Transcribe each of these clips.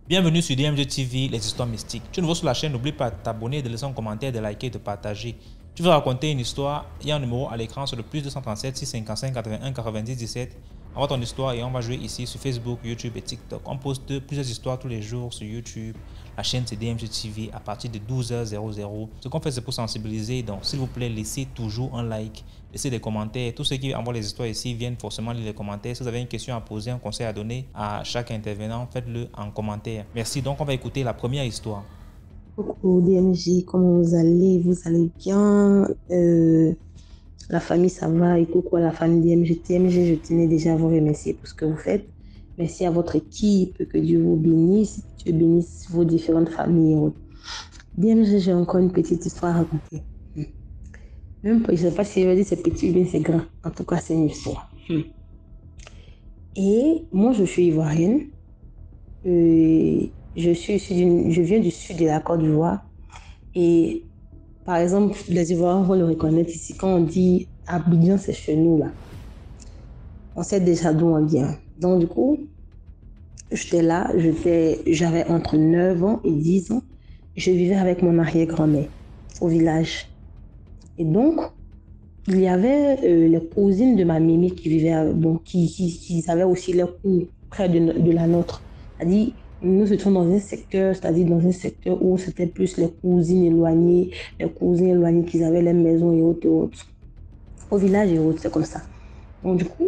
Bienvenue sur DMG TV, les histoires mystiques. Tu es nouveau sur la chaîne, n'oublie pas de t'abonner, de laisser un commentaire, de liker et de partager. Tu veux raconter une histoire, il y a un numéro à l'écran sur le plus 237 655 81 90 17. Envoie ton histoire et on va jouer ici sur Facebook, YouTube et TikTok. On poste plusieurs histoires tous les jours sur YouTube. La chaîne c'est DMG TV à partir de 12h00. Ce qu'on fait c'est pour sensibiliser, donc s'il vous plaît laissez toujours un like, laissez des commentaires. Tous ceux qui envoient les histoires ici viennent forcément lire les commentaires. Si vous avez une question à poser, un conseil à donner à chaque intervenant, faites-le en commentaire. Merci, donc on va écouter la première histoire. Coucou DMJ, comment vous allez? Vous allez bien? La famille, ça va? Et coucou à la famille DMG. DMG, je tenais déjà à vous remercier pour ce que vous faites. Merci à votre équipe, que Dieu vous bénisse, que Dieu bénisse vos différentes familles. DMG, j'ai encore une petite histoire à raconter. Même pas, je ne sais pas si je vais dire c'est petit ou bien c'est grand. En tout cas, c'est une histoire. Et moi, je suis ivoirienne. Je viens du sud de la Côte d'Ivoire. Et par exemple, les Ivoiriens vont le reconnaître ici. Quand on dit Abidjan, c'est chez nous, là. On sait déjà d'où on vient. Donc, du coup, j'étais là, j'avais entre 9 ans et 10 ans. Je vivais avec mon arrière-grand-mère au village. Et donc, il y avait les cousines de ma mémé qui vivaient, qui avaient aussi leur cour près de la nôtre. C'est-à-dire, nous étions dans un secteur, c'est-à-dire dans un secteur où c'était plus les cousins éloignés qui avaient les maisons et autres et autres. Au village et autres, c'est comme ça. Donc, du coup,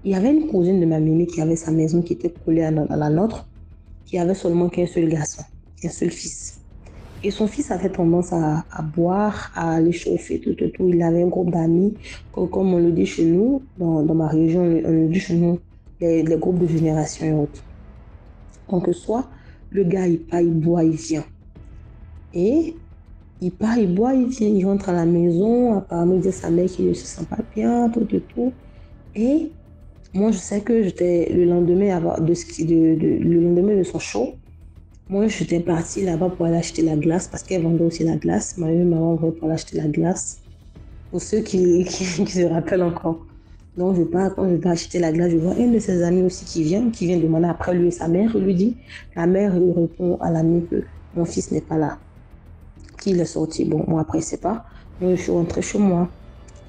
il y avait une cousine de ma mémé qui avait sa maison qui était collée à la nôtre, qui avait seulement qu'un seul garçon, qu'un seul fils. Et son fils avait tendance à boire, à aller chauffer, tout. Il avait un groupe d'amis, comme on le dit chez nous, dans ma région, on le dit chez nous, les groupes de génération et autres. Donc, soit le gars, il part, il boit, il vient. Et il part, il boit, il vient, il rentre à la maison, apparemment, il dit à sa mère qu'il ne se sent pas bien, tout. Et moi, je sais que j'étais le lendemain de son show. Moi, j'étais partie là-bas pour aller acheter la glace parce qu'elle vendait aussi la glace. Ma mère m'a envoyé pour aller acheter la glace. Pour ceux qui se rappellent encore. Donc, quand je vais acheter la glace, je vois un de ses amis aussi qui vient demander après lui et sa mère. Il lui dit, la mère lui répond à l'ami que mon fils n'est pas là, qu'il est sorti. Bon, moi après, je ne sais pas. Donc, je suis rentrée chez moi.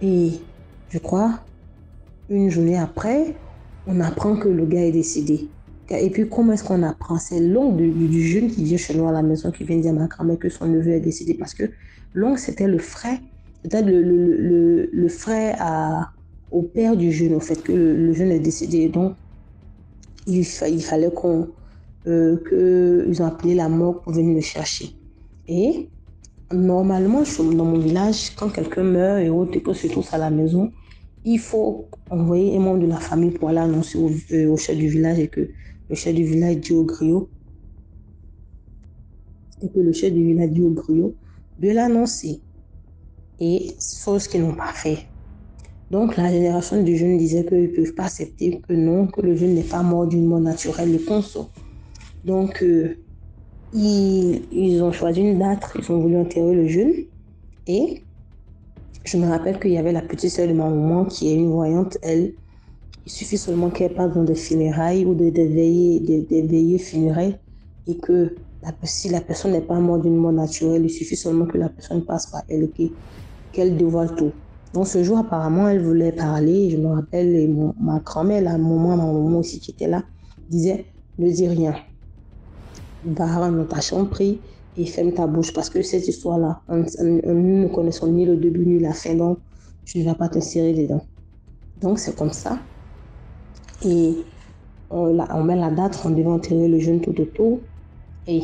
Et je crois, une journée après, on apprend que le gars est décédé. Et puis, comment est-ce qu'on apprend? C'est l'oncle du jeune qui vient chez nous à la maison, qui vient dire à ma grand-mère que son neveu est décédé. Parce que l'oncle, c'était le frère, peut-être le frère au père du jeune, au fait, que le jeune est décédé. Donc, il fallait qu'ils ont appelé la mort pour venir le chercher. Et normalement, dans mon village, quand quelqu'un meurt et autres, et que se trouve à la maison, il faut envoyer un membre de la famille pour aller annoncer au chef du village et que le chef du village dit au griot de l'annoncer. Et chose qu'ils n'ont pas fait. Donc la génération du jeune disait qu'ils ne peuvent pas accepter que non, que le jeune n'est pas mort d'une mort naturelle, le consort. Donc ils ont choisi une date, ils ont voulu enterrer le jeune. Et je me rappelle qu'il y avait la petite sœur de ma maman qui est une voyante, elle. Il suffit seulement qu'elle passe dans des funérailles ou des veillées funéraires et que si la personne n'est pas morte d'une mort naturelle, il suffit seulement que la personne passe par elle et qu'elle dévoile tout. Donc ce jour, apparemment, elle voulait parler. Je me rappelle, ma grand-mère, ma maman aussi qui était là, disait « Ne dis rien. Va dans ta chambre, prie et ferme ta bouche. » Parce que cette histoire-là, nous ne connaissons ni le début ni la fin, donc tu ne vas pas t'insérer dedans. Donc c'est comme ça. Et on met la date, on devait enterrer le jeune tout autour. Et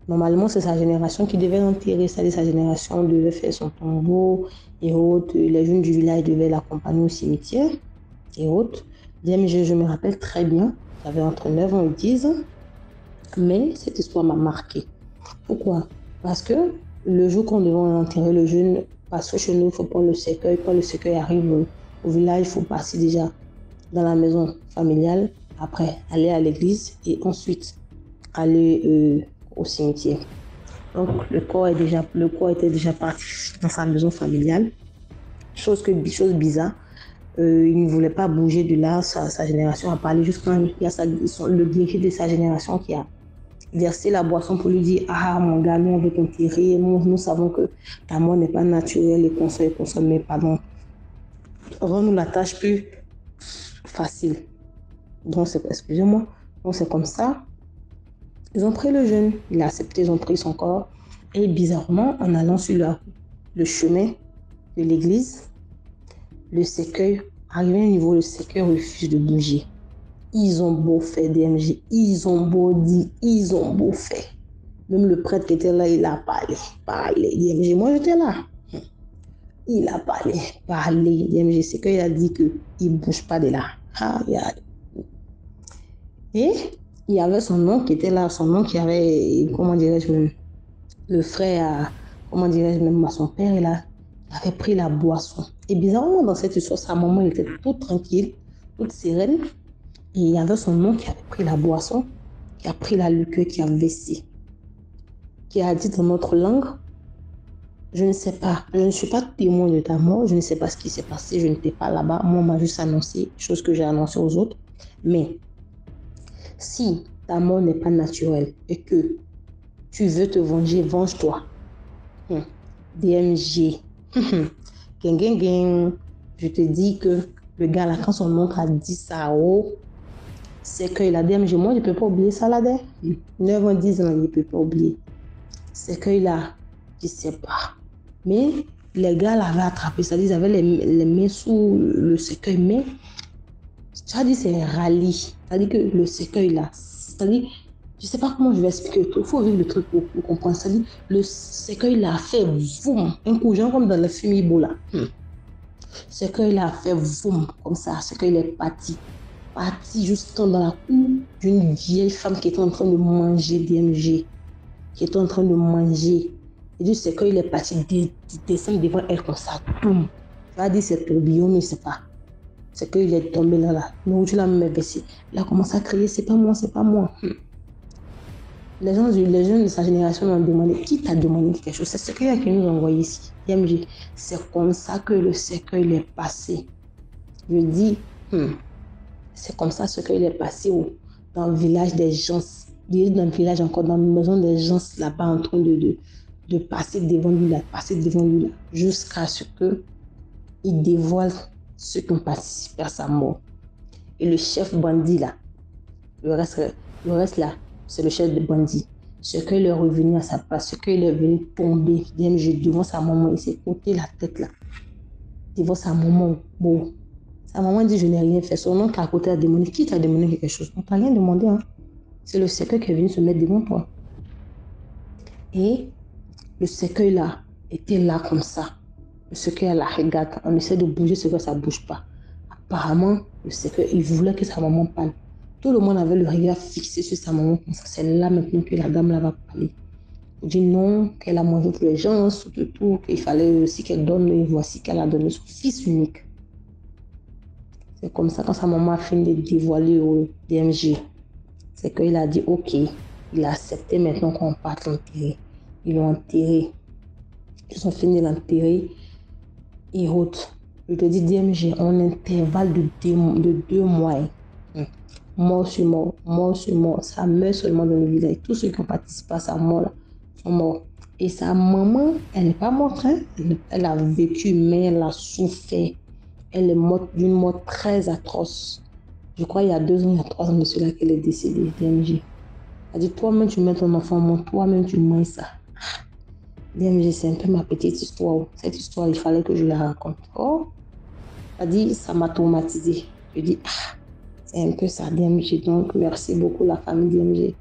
normalement, c'est sa génération qui devait l'enterrer. C'est-à-dire sa génération devait faire son tombeau et autres. Les jeunes du village devaient l'accompagner au cimetière et autres. Je me rappelle très bien, j'avais entre 9 ans et 10 ans. Mais cette histoire m'a marquée. Pourquoi? Parce que le jour qu'on devait enterrer le jeune, parce que chez nous, il faut prendre le cercueil. Quand le cercueil arrive au village, il faut passer déjà dans la maison familiale, après aller à l'église et ensuite aller au cimetière. Donc le corps était déjà parti dans sa maison familiale. Chose bizarre. Il ne voulait pas bouger de là. Sa génération a parlé juste quand il y a le dirigé de sa génération qui a versé la boisson pour lui dire ah mon gars, nous on veut t'enterrer, nous savons que ta mort n'est pas naturelle et consomme, mais pardon, rends-nous la tâche plus facile. Donc excusez-moi, donc c'est comme ça. Ils ont pris le jeune, il a accepté, ils ont pris son corps et bizarrement en allant sur le chemin de l'église, le cercueil, arrivé au niveau, le cercueil refuse de bouger. Ils ont beau faire DMG, ils ont beau dire, ils ont beau faire. Même le prêtre qui était là, il a parlé. DMG, moi j'étais là. Il a parlé. DMG, c'est qu'il a dit qu'il ne bouge pas de là. Et il y avait son oncle qui était là, son oncle qui avait, comment dirais-je même, le frère, comment dirais-je même, son père, il avait pris la boisson. Et bizarrement, dans cette histoire, sa maman elle était toute tranquille, toute sereine. Et il y avait son oncle qui avait pris la boisson, qui a pris la liqueur, qui a versé, qui a dit dans notre langue, je ne sais pas, je ne suis pas témoin de ta mort, je ne sais pas ce qui s'est passé, je n'étais pas là-bas. Moi, on m'a juste annoncé, chose que j'ai annoncée aux autres. Mais si ta mort n'est pas naturelle et que tu veux te venger, venge-toi. DMG. Je te dis que le gars là, quand son oncle a dit ça, c'est qu'il a DMG. Moi, je ne peux pas oublier ça là. 9 ans, 10 ans, je ne peux pas oublier. C'est qu'il a, je ne sais pas. Mais les gars l'avaient attrapé, c'est-à-dire ils avaient les mains sous le cercueil. Mais tu as dit c'est un rallye. C'est-à-dire que le cercueil là, c'est-à-dire, je ne sais pas comment je vais expliquer. Il faut vivre le truc pour comprendre. C'est-à-dire le cercueil là a fait voum, un coup, genre comme dans le film Ibo là. Le cercueil là a fait voum, comme ça. Le cercueil est parti juste dans la cour d'une vieille femme qui était en train de manger DMG. Qui était en train de manger. Et du cercueil, il est parti descendre devant elle comme ça. Boum. Tu vas dire c'est tourbillon, mais c'est pas. C'est qu'il est tombé là. Mais où tu l'as même baissé. Il a commencé à crier, c'est pas moi, c'est pas moi. Les jeunes de sa génération m'ont demandé, qui t'a demandé quelque chose? C'est ce cercueil qui nous a envoyé ici. DMG, c'est comme ça que le cercueil est passé. Je dis, c'est comme ça ce qu'il est passé dans le village des gens. Dans le village encore, dans la maison des gens là-bas en train de passer devant lui là, jusqu'à ce qu'il dévoile ceux qui ont participé à sa mort. Et le chef bandit là, le reste là, c'est le chef de bandit. Ce qu'il est revenu à sa place, ce qu'il est venu tomber devant sa maman, il s'est côté la tête là, devant sa maman. Bon, sa maman dit je n'ai rien fait. Son oncle à côté a demandé, qui t'a demandé quelque chose? On t'a rien demandé, hein. C'est le cercueil qui est venu se mettre devant toi. Et le cercueil là était là comme ça. Le cercueil là, regarde, on essaie de bouger ce que ça ne bouge pas. Apparemment, le cercueil, il voulait que sa maman parle. Tout le monde avait le regard fixé sur sa maman. C'est là maintenant que la dame là va parler. Il dit non, qu'elle a mangé tous les gens, tout, qu'il fallait aussi qu'elle donne, et voici qu'elle a donné son fils unique. C'est comme ça, quand sa maman a fini de dévoiler au DMG, c'est qu'il a dit ok, il a accepté maintenant qu'on parte l'enterrer. Ils l'ont enterré. Ils ont fini l'enterrer. Et autres, je te dis DMG, en intervalle de 2 mois, mort sur mort, ça meurt seulement dans le village. Tous ceux qui ont participé à sa mort là, sont morts. Et sa maman, elle n'est pas morte, hein? Elle a vécu, mais elle a souffert. Elle est morte d'une mort très atroce. Je crois il y a 2 ans, il y a 3 ans de cela qu'elle est décédée, DMG. Elle dit, toi-même tu mets ton enfant mort, toi-même tu manges ça. DMG, c'est un peu ma petite histoire. Cette histoire, il fallait que je la raconte. Oh, elle dit, ça m'a traumatisée. Je dis, c'est un peu ça, DMG. Donc, merci beaucoup la famille DMG.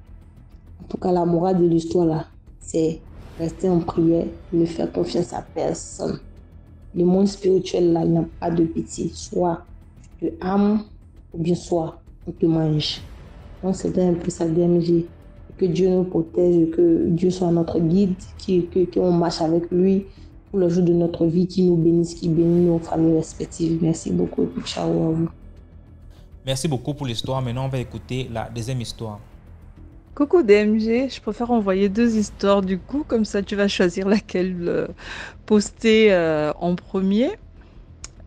En tout cas, la morale de l'histoire là, c'est rester en prière, ne faire confiance à personne. Le monde spirituel là, il n'y a pas de pitié. Soit tu te aimes, ou bien soit on te mange. Donc c'était un peu ça, DMG. Que Dieu nous protège, que Dieu soit notre guide, qu'on marche avec lui pour le jour de notre vie, qui nous bénisse, qui bénisse nos familles respectives. Merci beaucoup et ciao à vous. Merci beaucoup pour l'histoire. Maintenant, on va écouter la deuxième histoire. Coucou DMG, je préfère envoyer 2 histoires du coup, comme ça tu vas choisir laquelle poster en premier.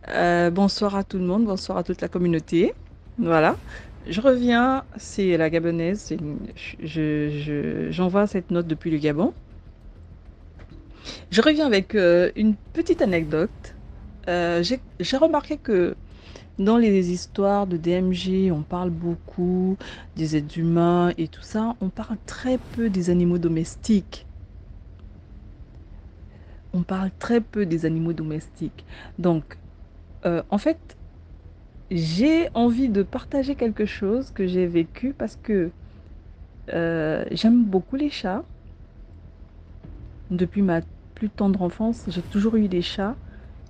Bonsoir à tout le monde, bonsoir à toute la communauté. Voilà. Je reviens, c'est la Gabonaise. J'envoie cette note depuis le Gabon. Je reviens avec une petite anecdote. J'ai remarqué que dans les histoires de DMG, on parle beaucoup des êtres humains et tout ça. On parle très peu des animaux domestiques. On parle très peu des animaux domestiques. Donc, en fait, j'ai envie de partager quelque chose que j'ai vécu parce que j'aime beaucoup les chats. Depuis ma plus tendre enfance, j'ai toujours eu des chats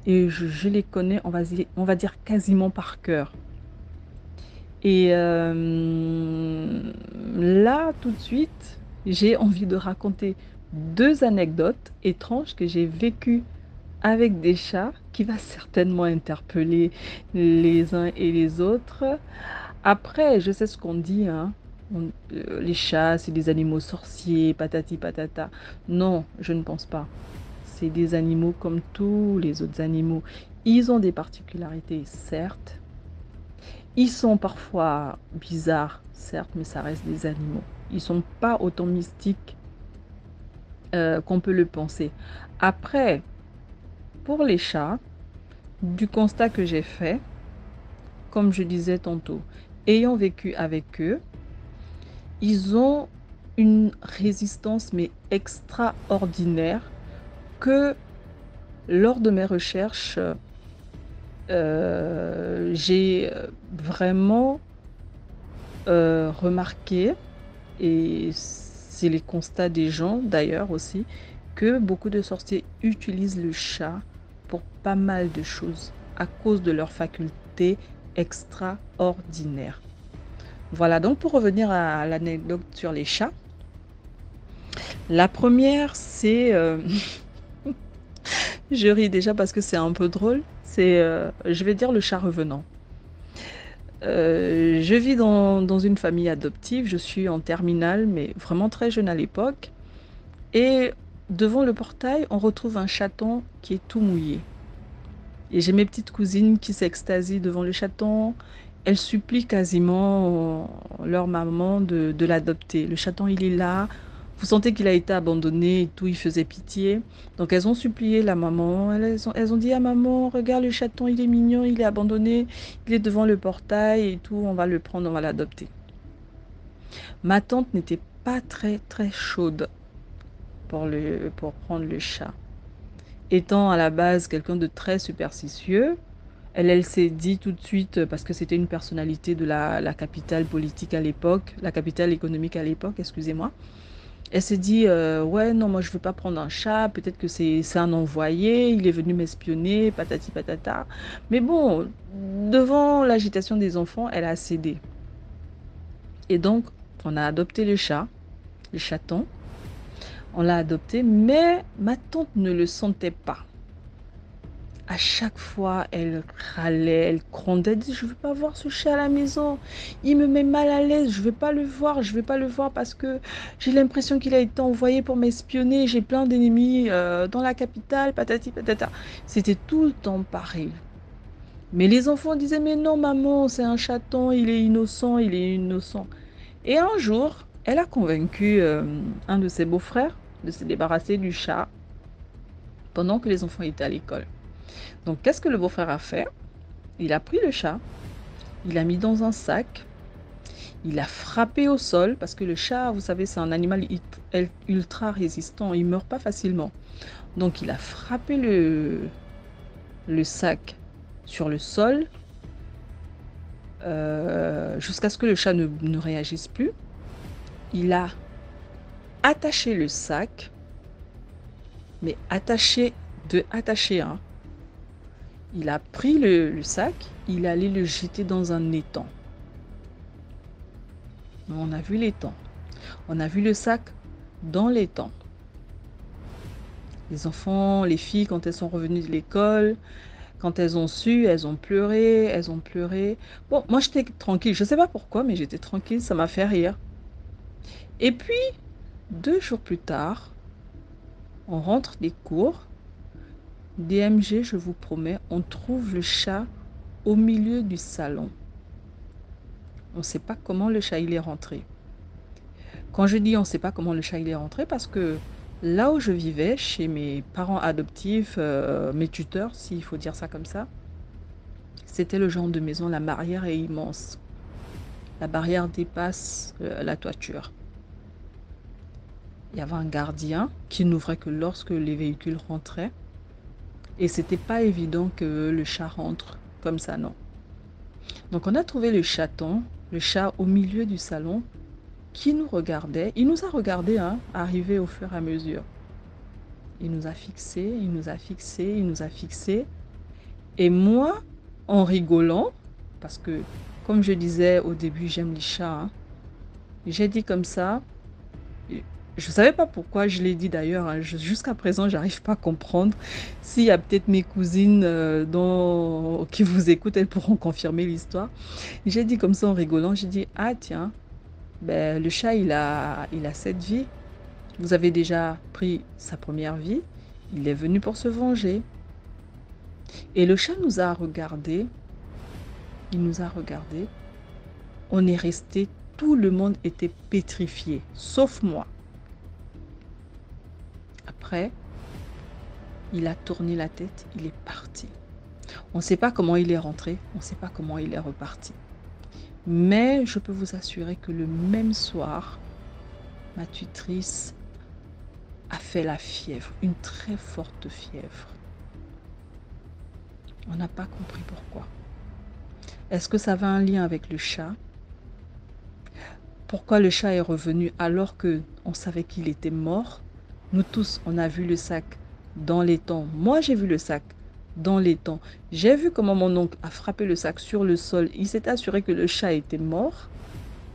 et je les connais, on va dire quasiment par cœur. Et là, tout de suite, j'ai envie de raconter deux anecdotes étranges que j'ai vécues avec des chats qui va certainement interpeller les uns et les autres. Après, je sais ce qu'on dit, hein. Les chats, c'est des animaux sorciers, patati patata. Non, je ne pense pas. C'est des animaux comme tous les autres animaux. Ils ont des particularités, certes. Ils sont parfois bizarres, certes, mais ça reste des animaux. Ils sont pas autant mystiques qu'on peut le penser. Après, pour les chats, du constat que j'ai fait, comme je disais tantôt, ayant vécu avec eux, ils ont une résistance mais extraordinaire que lors de mes recherches, j'ai vraiment remarqué, et c'est les constats des gens d'ailleurs aussi, que beaucoup de sorciers utilisent le chat pour pas mal de choses à cause de leurs facultés extraordinaires. Voilà, donc pour revenir à l'anecdote sur les chats, la première, c'est... je ris déjà parce que c'est un peu drôle, c'est, je vais dire, le chat revenant. Je vis dans une famille adoptive, je suis en terminale, mais vraiment très jeune à l'époque. Et devant le portail, on retrouve un chaton qui est tout mouillé. Et j'ai mes petites cousines qui s'extasient devant le chaton. Elles supplient quasiment leur maman de l'adopter. Le chaton, il est là. Vous sentez qu'il a été abandonné et tout, il faisait pitié. Donc elles ont supplié la maman. Elles ont dit à maman, regarde le chaton, il est mignon, il est abandonné, il est devant le portail et tout, on va le prendre, on va l'adopter. Ma tante n'était pas très très chaude pour prendre le chat. Étant à la base quelqu'un de très superstitieux, elle s'est dit tout de suite, parce que c'était une personnalité de la capitale politique à l'époque, la capitale économique à l'époque, excusez-moi. Elle s'est dit, ouais, non, moi je veux pas prendre un chat, peut-être que c'est un envoyé, il est venu m'espionner, patati patata. Mais bon, devant l'agitation des enfants, elle a cédé. Et donc, on a adopté le chat, le chaton. On l'a adopté, mais ma tante ne le sentait pas. À chaque fois, elle râlait, elle grondait, elle dit, je ne veux pas voir ce chat à la maison. Il me met mal à l'aise, je ne veux pas le voir, je ne veux pas le voir parce que j'ai l'impression qu'il a été envoyé pour m'espionner. J'ai plein d'ennemis dans la capitale, patati patata. C'était tout le temps pareil. Mais les enfants disaient, mais non, maman, c'est un chaton, il est innocent, il est innocent. Et un jour, elle a convaincu un de ses beaux-frères de se débarrasser du chat pendant que les enfants étaient à l'école. Donc, qu'est-ce que le beau-frère a fait? Il a pris le chat, il l'a mis dans un sac, il l'a frappé au sol, parce que le chat, vous savez, c'est un animal ultra résistant, il ne meurt pas facilement. Donc, il a frappé le sac sur le sol jusqu'à ce que le chat ne réagisse plus. Il a attaché le sac, mais attaché, hein. Il a pris le sac, il allait le jeter dans un étang. On a vu l'étang. On a vu le sac dans l'étang. Les enfants, les filles, quand elles sont revenues de l'école, quand elles ont su, elles ont pleuré, elles ont pleuré. Bon, moi j'étais tranquille, je ne sais pas pourquoi, mais j'étais tranquille, ça m'a fait rire. Et puis, 2 jours plus tard, on rentre des cours. DMG, je vous promets, on trouve le chat au milieu du salon. On ne sait pas comment le chat il est rentré. Quand je dis on ne sait pas comment le chat il est rentré, parce que là où je vivais, chez mes parents adoptifs, mes tuteurs, s'il faut dire ça comme ça, c'était le genre de maison, la barrière est immense. La barrière dépasse la toiture. Il y avait un gardien qui n'ouvrait que lorsque les véhicules rentraient. Et c'était pas évident que le chat rentre comme ça, non. Donc on a trouvé le chaton, le chat au milieu du salon, qui nous regardait. Il nous a regardé arriver au fur et à mesure. Il nous a fixés, il nous a fixés, il nous a fixés. Et moi, en rigolant, parce que comme je disais au début, j'aime les chats, j'ai dit comme ça. Je ne savais pas pourquoi je l'ai dit d'ailleurs. Jusqu'à présent, j'arrive pas à comprendre. S'il y a peut-être mes cousines qui vous écoutent, elles pourront confirmer l'histoire. J'ai dit comme ça en rigolant, j'ai dit, ah tiens, ben, le chat, il a 7 vies. Vous avez déjà pris sa première vie. Il est venu pour se venger. Et le chat nous a regardés. Il nous a regardés. On est resté, tout le monde était pétrifié, sauf moi. Après, il a tourné la tête, il est parti. On ne sait pas comment il est rentré, on ne sait pas comment il est reparti. Mais je peux vous assurer que le même soir, ma tutrice a fait la fièvre, une très forte fièvre. On n'a pas compris pourquoi. Est-ce que ça avait un lien avec le chat? Pourquoi le chat est revenu alors qu'on savait qu'il était mort? Nous tous, on a vu le sac dans les temps. Moi, j'ai vu le sac dans les temps. J'ai vu comment mon oncle a frappé le sac sur le sol. Il s'est assuré que le chat était mort.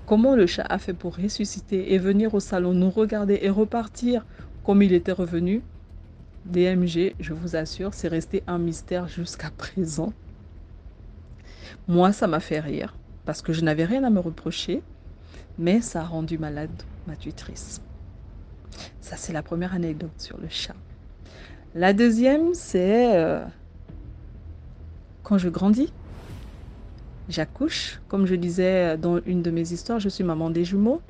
Comment le chat a fait pour ressusciter et venir au salon, nous regarder et repartir comme il était revenu? DMG, je vous assure, c'est resté un mystère jusqu'à présent. Moi, ça m'a fait rire parce que je n'avais rien à me reprocher, mais ça a rendu malade ma tutrice. Ça, c'est la première anecdote sur le chat. La deuxième, c'est quand je grandis, j'accouche. Comme je disais dans une de mes histoires, je suis maman des jumeaux.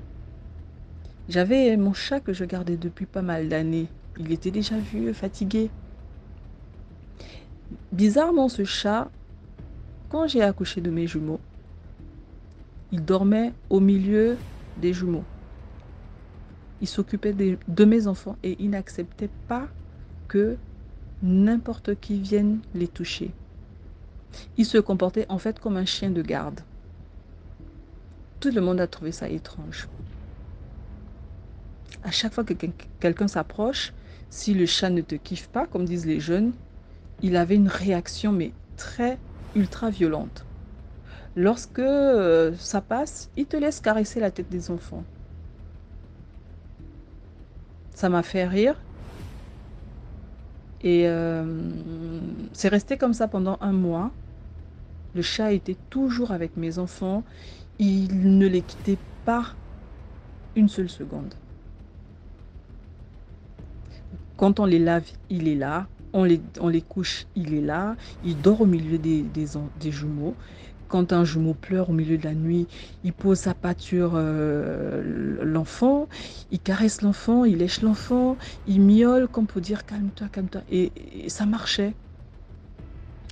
J'avais mon chat que je gardais depuis pas mal d'années. Il était déjà vieux, fatigué. Bizarrement, ce chat, quand j'ai accouché de mes jumeaux, il dormait au milieu des jumeaux. Il s'occupait de mes enfants et il n'acceptait pas que n'importe qui vienne les toucher. Il se comportait en fait comme un chien de garde. Tout le monde a trouvé ça étrange. À chaque fois que quelqu'un s'approche, si le chat ne te kiffe pas, comme disent les jeunes, il avait une réaction mais très ultra violente. Lorsque ça passe, il te laisse caresser la tête des enfants. Ça m'a fait rire. Et c'est resté comme ça pendant un mois. Le chat était toujours avec mes enfants. Il ne les quittait pas une seule seconde. Quand on les lave, il est là. On les couche, il est là. Il dort au milieu des jumeaux. Quand un jumeau pleure au milieu de la nuit, il pose sa patte sur l'enfant, il caresse l'enfant, il lèche l'enfant, il miaule comme pour dire calme-toi, calme-toi. Et ça marchait.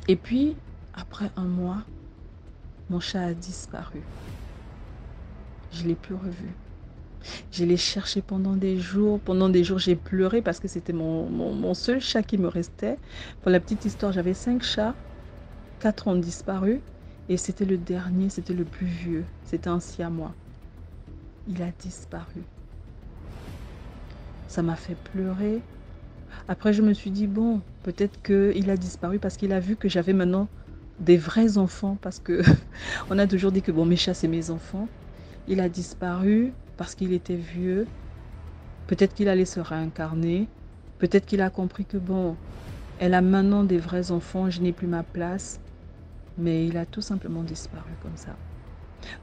Et puis, après un mois, mon chat a disparu. Je ne l'ai plus revu. Je l'ai cherché pendant des jours. Pendant des jours, j'ai pleuré parce que c'était mon seul chat qui me restait. Pour la petite histoire, j'avais 5 chats. 4 ont disparu. Et c'était le dernier, c'était le plus vieux. C'était un siamois. Il a disparu. Ça m'a fait pleurer. Après, je me suis dit, bon, peut-être qu'il a disparu parce qu'il a vu que j'avais maintenant des vrais enfants. Parce que on a toujours dit que bon, mes chats, c'est mes enfants. Il a disparu parce qu'il était vieux. Peut-être qu'il allait se réincarner. Peut-être qu'il a compris que bon, elle a maintenant des vrais enfants, je n'ai plus ma place. Mais il a tout simplement disparu comme ça.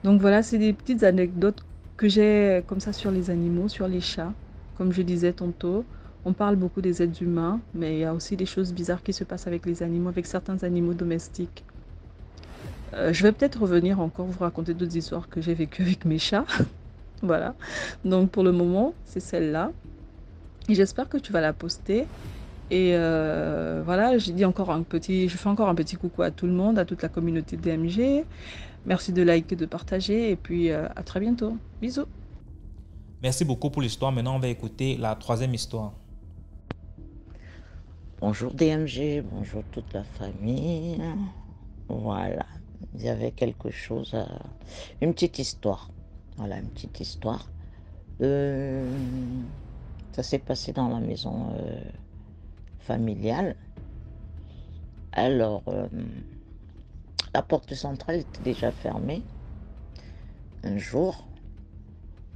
Donc voilà, c'est des petites anecdotes que j'ai comme ça sur les animaux, sur les chats. Comme je disais tantôt, On parle beaucoup des êtres humains, mais il y a aussi des choses bizarres qui se passent avec les animaux, avec certains animaux domestiques. Je vais peut-être revenir encore vous raconter d'autres histoires que j'ai vécues avec mes chats. Voilà. Donc pour le moment, c'est celle-là. Et j'espère que tu vas la poster. Et voilà, je fais encore un petit coucou à tout le monde, à toute la communauté DMG. Merci de liker, de partager, et puis à très bientôt. Bisous. Merci beaucoup pour l'histoire. Maintenant, on va écouter la troisième histoire. Bonjour DMG, bonjour toute la famille. Voilà, il y avait quelque chose une petite histoire. Voilà, une petite histoire. Ça s'est passé dans la maison familiale. Alors, la porte centrale était déjà fermée. Un jour,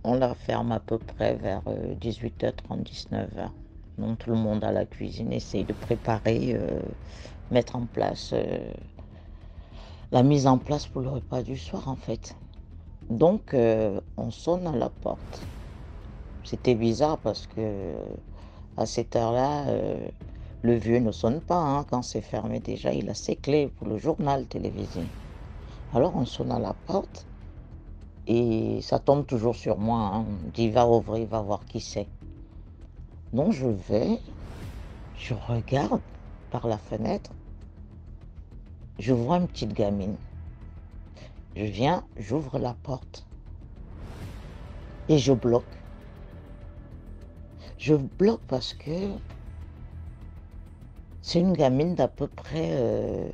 on la ferme à peu près vers 18h30, 19h. Donc tout le monde à la cuisine essaye de préparer, mettre en place la mise en place pour le repas du soir en fait. Donc on sonne à la porte. C'était bizarre parce que à cette heure-là, le vieux ne sonne pas, hein. Quand c'est fermé déjà, il a ses clés pour le journal télévisé. Alors on sonne à la porte et ça tombe toujours sur moi, hein. On dit va ouvrir, va voir qui c'est. Donc je vais, je regarde par la fenêtre, je vois une petite gamine. Je viens, j'ouvre la porte et je bloque. Je bloque parce que c'est une gamine d'à peu près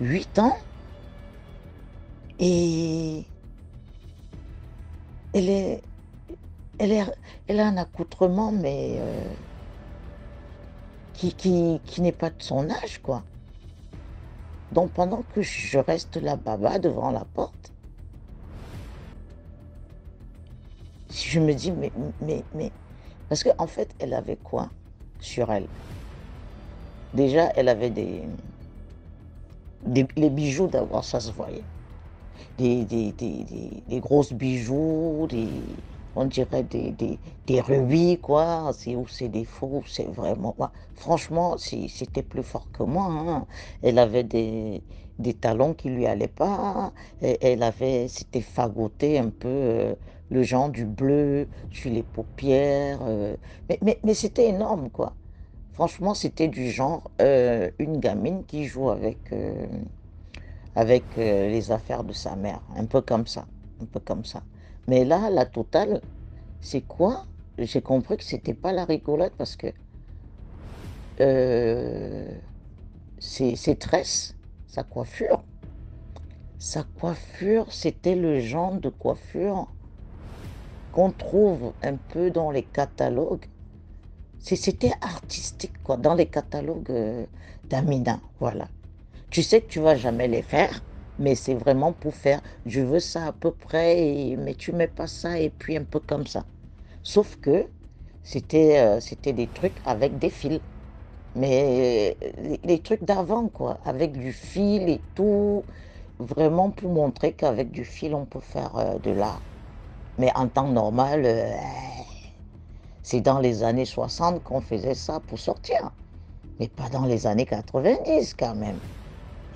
8 ans et elle a un accoutrement mais qui n'est pas de son âge, quoi. Donc pendant que je reste là baba devant la porte, je me dis mais parce qu'en fait elle avait quoi sur elle? Déjà elle avait les bijoux d'abord, ça se voyait. Des grosses bijoux, on dirait des rubis, quoi. C'est des faux, c'est vraiment. Ouais, franchement, c'était plus fort que moi, hein. Elle avait des talons qui lui allaient pas. C'était fagoté un peu, le genre du bleu sur les paupières. Mais c'était énorme, quoi. Franchement, c'était du genre une gamine qui joue avec les affaires de sa mère, un peu comme ça, un peu comme ça. Mais là, la totale, c'est quoi? J'ai compris que c'était pas la rigolade parce que euh, ses tresses, sa coiffure, c'était le genre de coiffure qu'on trouve un peu dans les catalogues. C'était artistique, quoi, dans les catalogues d'Amina, voilà. Tu sais que tu vas jamais les faire, mais c'est vraiment pour faire, je veux ça à peu près, mais tu mets pas ça, et puis un peu comme ça. Sauf que c'était des trucs avec des fils, mais les trucs d'avant, quoi, avec du fil et tout, vraiment pour montrer qu'avec du fil, on peut faire de l'art. Mais en temps normal, c'est dans les années 60 qu'on faisait ça pour sortir, mais pas dans les années 90 quand même.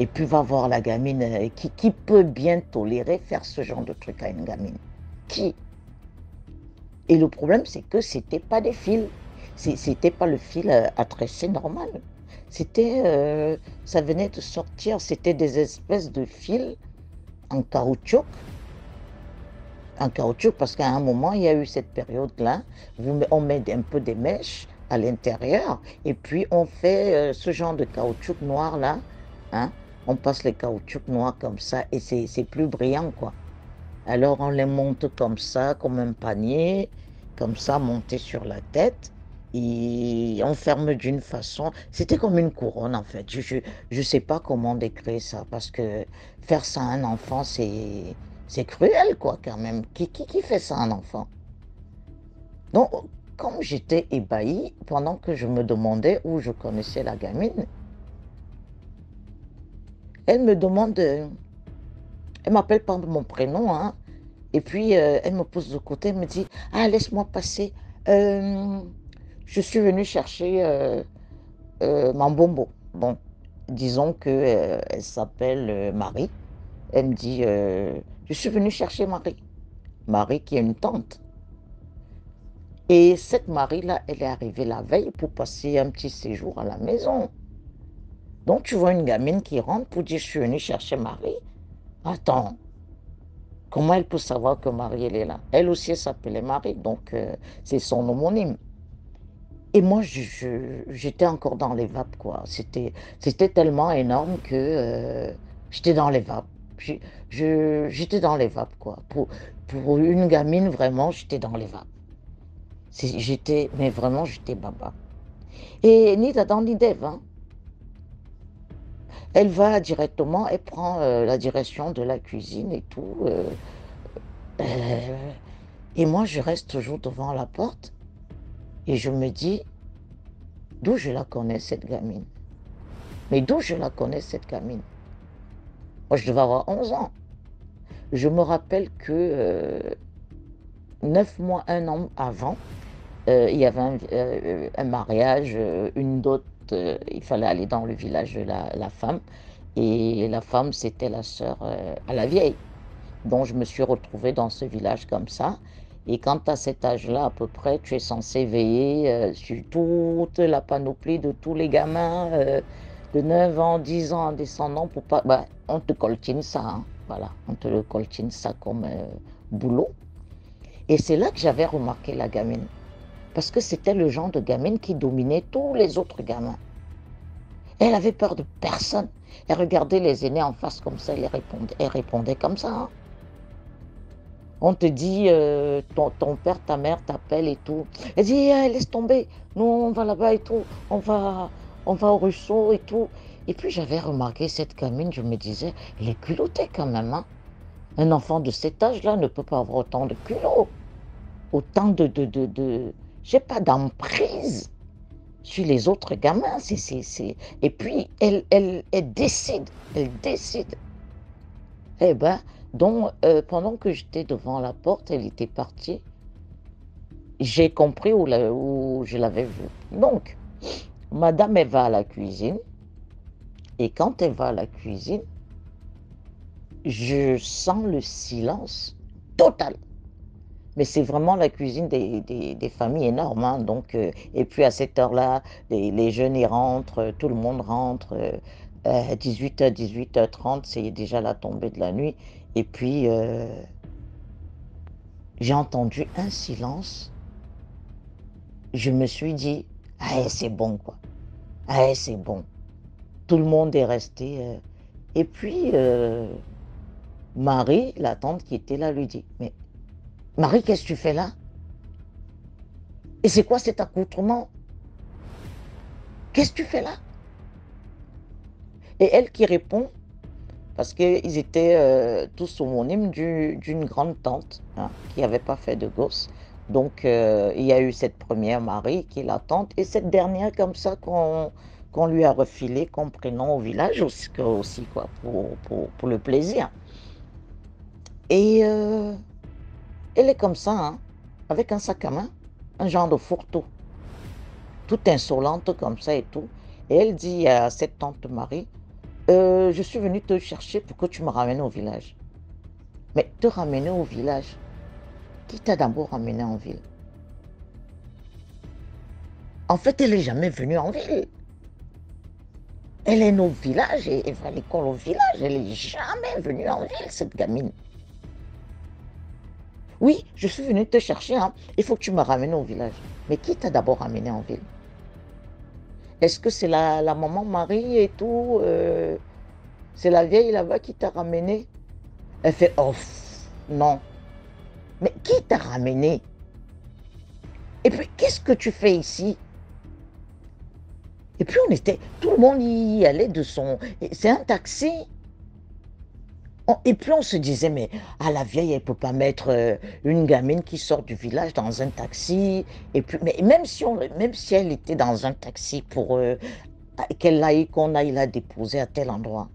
Et puis va voir la gamine, qui peut bien tolérer faire ce genre de truc à une gamine? Qui? Et le problème, c'est que c'était pas des fils. C'était pas le fil à tresser normal. Ça venait de sortir, c'était des espèces de fils en caoutchouc. En caoutchouc, parce qu'à un moment, il y a eu cette période-là, on met un peu des mèches à l'intérieur, et puis on fait ce genre de caoutchouc noir-là, hein. On passe les caoutchoucs noirs comme ça, et c'est plus brillant, quoi. Alors on les monte comme ça, comme un panier, comme ça, monté sur la tête, et on ferme d'une façon. C'était comme une couronne, en fait. Je sais pas comment décrire ça, parce que faire ça à un enfant, c'est cruel, quoi, quand même. Qui fait ça à un enfant? Donc, comme j'étais ébahie, pendant que je me demandais où je connaissais la gamine, elle me demande, elle m'appelle par mon prénom, hein, et puis elle me pose de côté, elle me dit, ah, laisse-moi passer, je suis venue chercher Mambombo. Bon, disons que elle s'appelle Marie. Elle me dit, je suis venue chercher Marie. Marie qui est une tante. Et cette Marie-là, elle est arrivée la veille pour passer un petit séjour à la maison. Donc tu vois une gamine qui rentre pour dire, je suis venue chercher Marie. Attends, comment elle peut savoir que Marie, elle est là? Elle aussi, elle s'appelait Marie, donc c'est son homonyme. Et moi, j'étais encore dans les vapes, quoi. C'était tellement énorme que j'étais dans les vapes. J'étais dans les vapes, quoi. Pour une gamine, vraiment, j'étais dans les vapes. Mais vraiment, j'étais baba. Et ni d'Adam ni d'Ève, hein. Elle va directement, elle prend la direction de la cuisine et tout. Euh, et moi, je reste toujours devant la porte et je me dis, d'où je la connais, cette gamine? Mais d'où je la connais, cette gamine? Moi, je devais avoir 11 ans. Je me rappelle que 9 mois, 1 an avant, il y avait un mariage, une dot. Il fallait aller dans le village de la femme. Et la femme, c'était la sœur à la vieille. Donc, je me suis retrouvée dans ce village comme ça. Et quand à cet âge-là, à peu près, tu es censé veiller sur toute la panoplie de tous les gamins de 9 ans, 10 ans en descendant pour pas. Bah, on te coltine ça, hein. Voilà, on te le coltine ça comme boulot. Et c'est là que j'avais remarqué la gamine. Parce que c'était le genre de gamine qui dominait tous les autres gamins. Elle avait peur de personne. Elle regardait les aînés en face comme ça, elle répondait comme ça, hein. On te dit, ton père, ta mère t'appelle et tout. Elle dit, laisse tomber, nous on va là-bas et tout, on va au ruisseau et tout. Et puis j'avais remarqué cette gamine, je me disais, elle est culottée quand même, hein. Un enfant de cet âge-là ne peut pas avoir autant de culot, autant je sais pas, d'emprise sur les autres gamins. Et puis elle décide, Eh ben, donc, pendant que j'étais devant la porte, elle était partie. J'ai compris où je l'avais vue. Donc, madame, elle va à la cuisine. Et quand elle va à la cuisine, je sens le silence total. Mais c'est vraiment la cuisine des familles énormes, hein. Donc, et puis à cette heure-là, les jeunes y rentrent, tout le monde rentre. 18h, 18h30, c'est déjà la tombée de la nuit. Et puis, j'ai entendu un silence. Je me suis dit, ah, c'est bon, quoi. Ah, c'est bon. Tout le monde est resté. Et puis, Marie, la tante qui était là, lui dit, mais Marie, qu'est-ce que tu fais là? Et c'est quoi cet accoutrement? Qu'est-ce que tu fais là? Et elle qui répond, parce qu'ils étaient tous homonymes d'une grande tante, hein, qui n'avait pas fait de gosse. Donc, il y a eu cette première Marie qui est la tante, et cette dernière comme ça qu'on lui a refilé comme prénom au village aussi quoi, pour le plaisir. Et elle est comme ça, hein, avec un sac à main, un genre de fourre-tout, toute insolente comme ça et tout. Et elle dit à cette tante Marie, je suis venue te chercher pour que tu me ramènes au village. Mais te ramener au village, qui t'a d'abord ramené en ville? En fait, elle n'est jamais venue en ville. Elle est née au village et elle va à l'école au village. Elle n'est jamais venue en ville, cette gamine. Oui, je suis venue te chercher, hein. Il faut que tu me ramènes au village. Mais qui t'a d'abord ramené en ville? Est-ce que c'est la maman Marie et tout c'est la vieille là-bas qui t'a ramené? Elle fait, oh, non. Mais qui t'a ramené? Et puis, qu'est-ce que tu fais ici? Et puis, tout le monde y allait de son... C'est un taxi. Et puis, on se disait, mais la vieille, elle ne peut pas mettre une gamine qui sort du village dans un taxi. Et puis, mais même si elle était dans un taxi pour qu'on aille la déposer à tel endroit,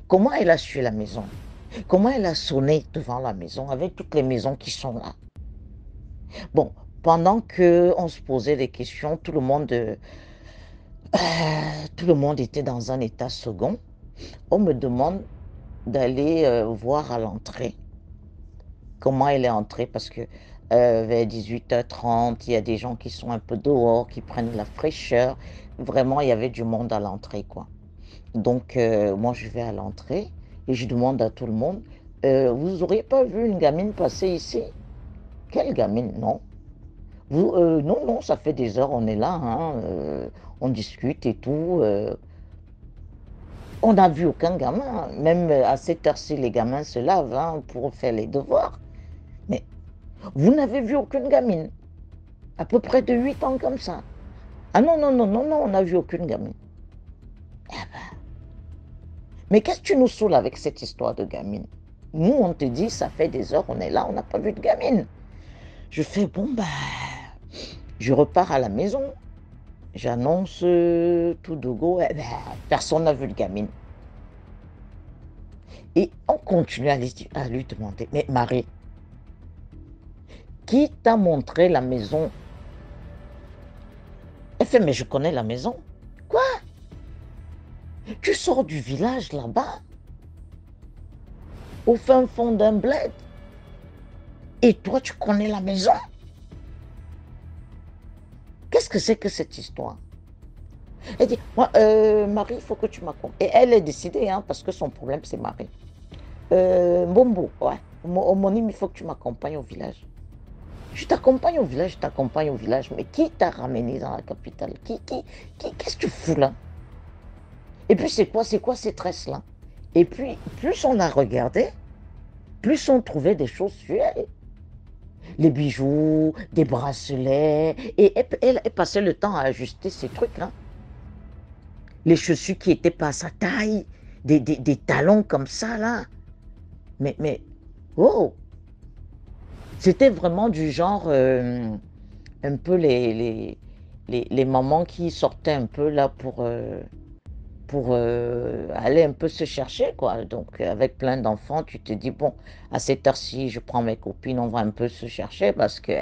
comment elle a su la maison? Comment elle a sonné devant la maison avec toutes les maisons qui sont là? Bon, pendant qu'on se posait des questions, tout le monde était dans un état second. On me demande d'aller voir à l'entrée comment elle est entrée parce que vers 18h30, il y a des gens qui sont un peu dehors, qui prennent la fraîcheur. Vraiment, il y avait du monde à l'entrée, quoi. Donc, moi, je vais à l'entrée et je demande à tout le monde, vous auriez pas vu une gamine passer ici? Quelle gamine? Non. Non, non, ça fait des heures, on est là, hein, on discute et tout. On n'a vu aucun gamin. Même à cette heure-ci, les gamins se lavent hein, pour faire les devoirs. Mais vous n'avez vu aucune gamine, à peu près de 8 ans comme ça. Ah non, non, non, non, non, on n'a vu aucune gamine. Ah ben, mais qu'est-ce que tu nous saoules avec cette histoire de gamine? Nous, on te dit, ça fait des heures, on est là, on n'a pas vu de gamine. Je fais, bon, ben, je repars à la maison. J'annonce tout de go, eh ben, personne n'a vu de gamine. Et on continue à lui demander, mais Marie, qui t'a montré la maison? Elle fait, mais je connais la maison. Quoi? Tu sors du village là-bas, au fin fond d'un bled, et toi tu connais la maison? Qu'est-ce que c'est que cette histoire? Elle dit, moi, Marie, il faut que tu m'accompagnes. Et elle est décidée, hein, parce que son problème, c'est Marie. Mbombo, ouais, homonyme, il faut que tu m'accompagnes au village. Je t'accompagne au village, je t'accompagne au village. Mais qui t'a ramené dans la capitale? Qu'est-ce que tu fous là? Et puis c'est quoi ces tresses-là? Et puis, plus on la regardait, plus on trouvait des choses sur elle. Les bijoux, des bracelets. Et elle passait le temps à ajuster ses trucs. Hein. Les chaussures qui n'étaient pas à sa taille, des talons comme ça là. Mais, oh! C'était vraiment du genre, un peu les mamans qui sortaient un peu là pour aller un peu se chercher, quoi. Donc, avec plein d'enfants, tu te dis, bon, à cette heure-ci, je prends mes copines, on va un peu se chercher parce que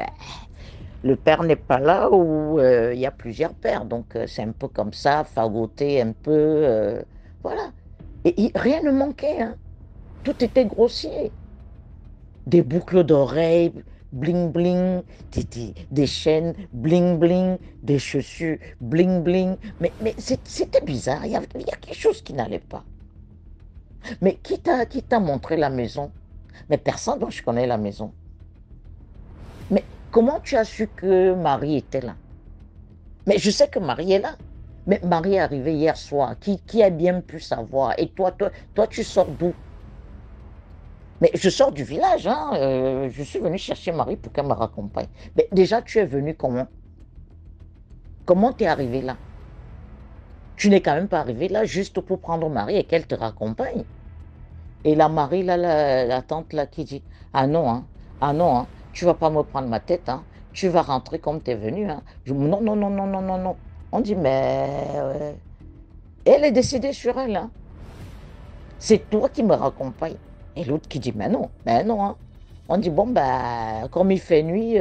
le père n'est pas là ou il y a plusieurs pères. Donc, c'est un peu comme ça, fagoter un peu, voilà. Et rien ne manquait, hein. Tout était grossier. Des boucles d'oreilles, bling bling, des chaînes, bling bling, des chaussures, bling bling. Mais c'était bizarre, il y a quelque chose qui n'allait pas. Mais qui t'a montré la maison? Mais personne dont je connais la maison. Mais comment tu as su que Marie était là? Mais je sais que Marie est là. Mais Marie est arrivée hier soir. Qui a bien pu savoir? Et toi, tu sors d'où? Mais je sors du village, hein. Je suis venu chercher Marie pour qu'elle me raccompagne. Mais déjà, tu es venu comment? Comment tu es arrivé là? Tu n'es quand même pas arrivé là juste pour prendre Marie et qu'elle te raccompagne. Et la Marie, là, la tante là qui dit, ah non, hein, ah non, hein, tu vas pas me prendre ma tête, hein, tu vas rentrer comme tu es venu. Hein. Non, non, non, non, non, non, non. On dit, mais elle est décidée sur elle. Hein. C'est toi qui me raccompagne. Et l'autre qui dit, mais non. Hein. On dit, bon, ben, comme il fait nuit,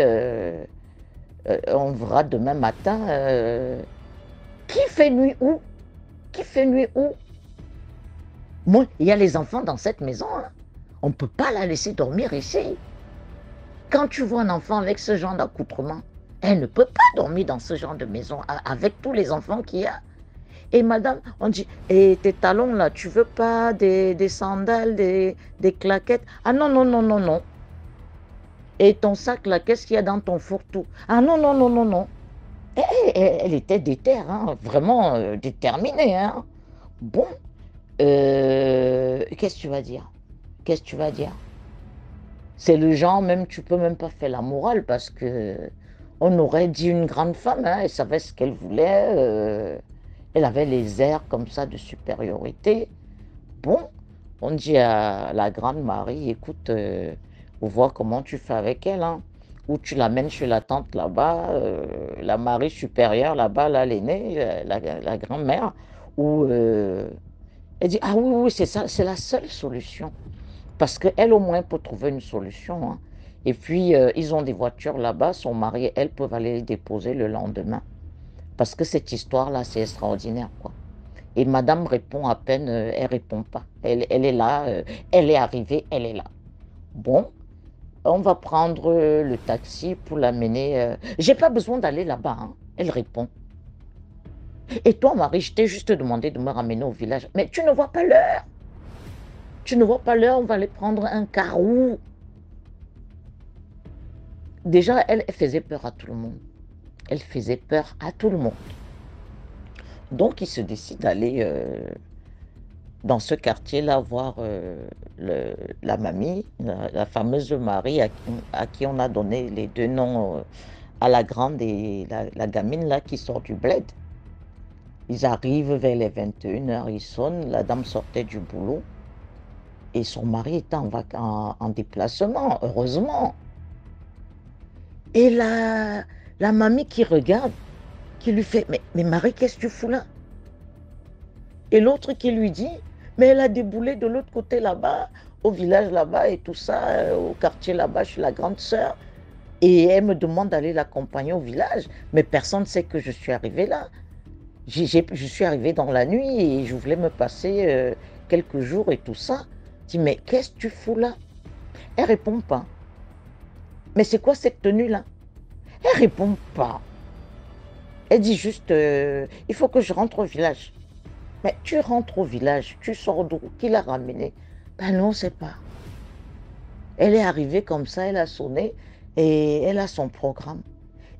on verra demain matin. Qui fait nuit où? Qui fait nuit où? Moi, il y a les enfants dans cette maison. Hein. On ne peut pas la laisser dormir ici. Quand tu vois un enfant avec ce genre d'accoutrement, elle ne peut pas dormir dans ce genre de maison avec tous les enfants qu'il y a. Et madame, on dit, et tes talons là, tu veux pas des sandales, des claquettes? Ah non, non, non, non, non. Et ton sac là, qu'est-ce qu'il y a dans ton fourre-tout? Ah non, non, non, non, non. Elle était déterre, hein, vraiment déterminée. Hein. Bon, qu'est-ce que tu vas dire? Qu'est-ce que tu vas dire? C'est le genre, même tu peux même pas faire la morale parce que on aurait dit une grande femme, hein, elle savait ce qu'elle voulait, elle avait les airs comme ça de supériorité. Bon, on dit à la grande Marie, écoute, on voit comment tu fais avec elle, hein. Ou tu l'amènes chez la tante là-bas, la Marie supérieure là-bas, là, l'aînée, la grand-mère, ou elle dit, oui, c'est ça, c'est la seule solution. Parce qu'elle, au moins, peut trouver une solution. Hein. Et puis, ils ont des voitures là-bas. Son mari et elle peuvent aller les déposer le lendemain. Parce que cette histoire-là, c'est extraordinaire, quoi. Et madame répond à peine, elle répond pas. Elle est là, elle est arrivée, elle est là. Bon, on va prendre le taxi pour l'amener. J'ai pas besoin d'aller là-bas, hein. Elle répond. Et toi, Marie, je t'ai juste demandé de me ramener au village. Mais tu ne vois pas l'heure. Tu ne vois pas l'heure, on va aller prendre un carreau. Déjà, elle faisait peur à tout le monde. Elle faisait peur à tout le monde. Donc, il se décide d'aller dans ce quartier-là voir la mamie, la fameuse Marie à qui on a donné les deux noms à la grande et la gamine là qui sort du bled. Ils arrivent vers les 21h, ils sonnent, la dame sortait du boulot et son mari était en déplacement, heureusement. Et la mamie qui regarde, qui lui fait, mais Marie, qu'est-ce que tu fous là? Et l'autre qui lui dit, mais elle a déboulé de l'autre côté là-bas, au village là-bas et tout ça, au quartier là-bas, je suis la grande sœur. Et elle me demande d'aller l'accompagner au village, mais personne ne sait que je suis arrivée là. Je suis arrivée dans la nuit et je voulais me passer quelques jours et tout ça. Je dis, mais qu'est-ce que tu fous là? Elle répond pas. Mais c'est quoi cette tenue-là? Elle répond pas. Elle dit juste, il faut que je rentre au village. Mais tu rentres au village, tu sors d'où? Qui l'a ramené? Ben non, on ne sait pas. Elle est arrivée comme ça, elle a sonné et elle a son programme.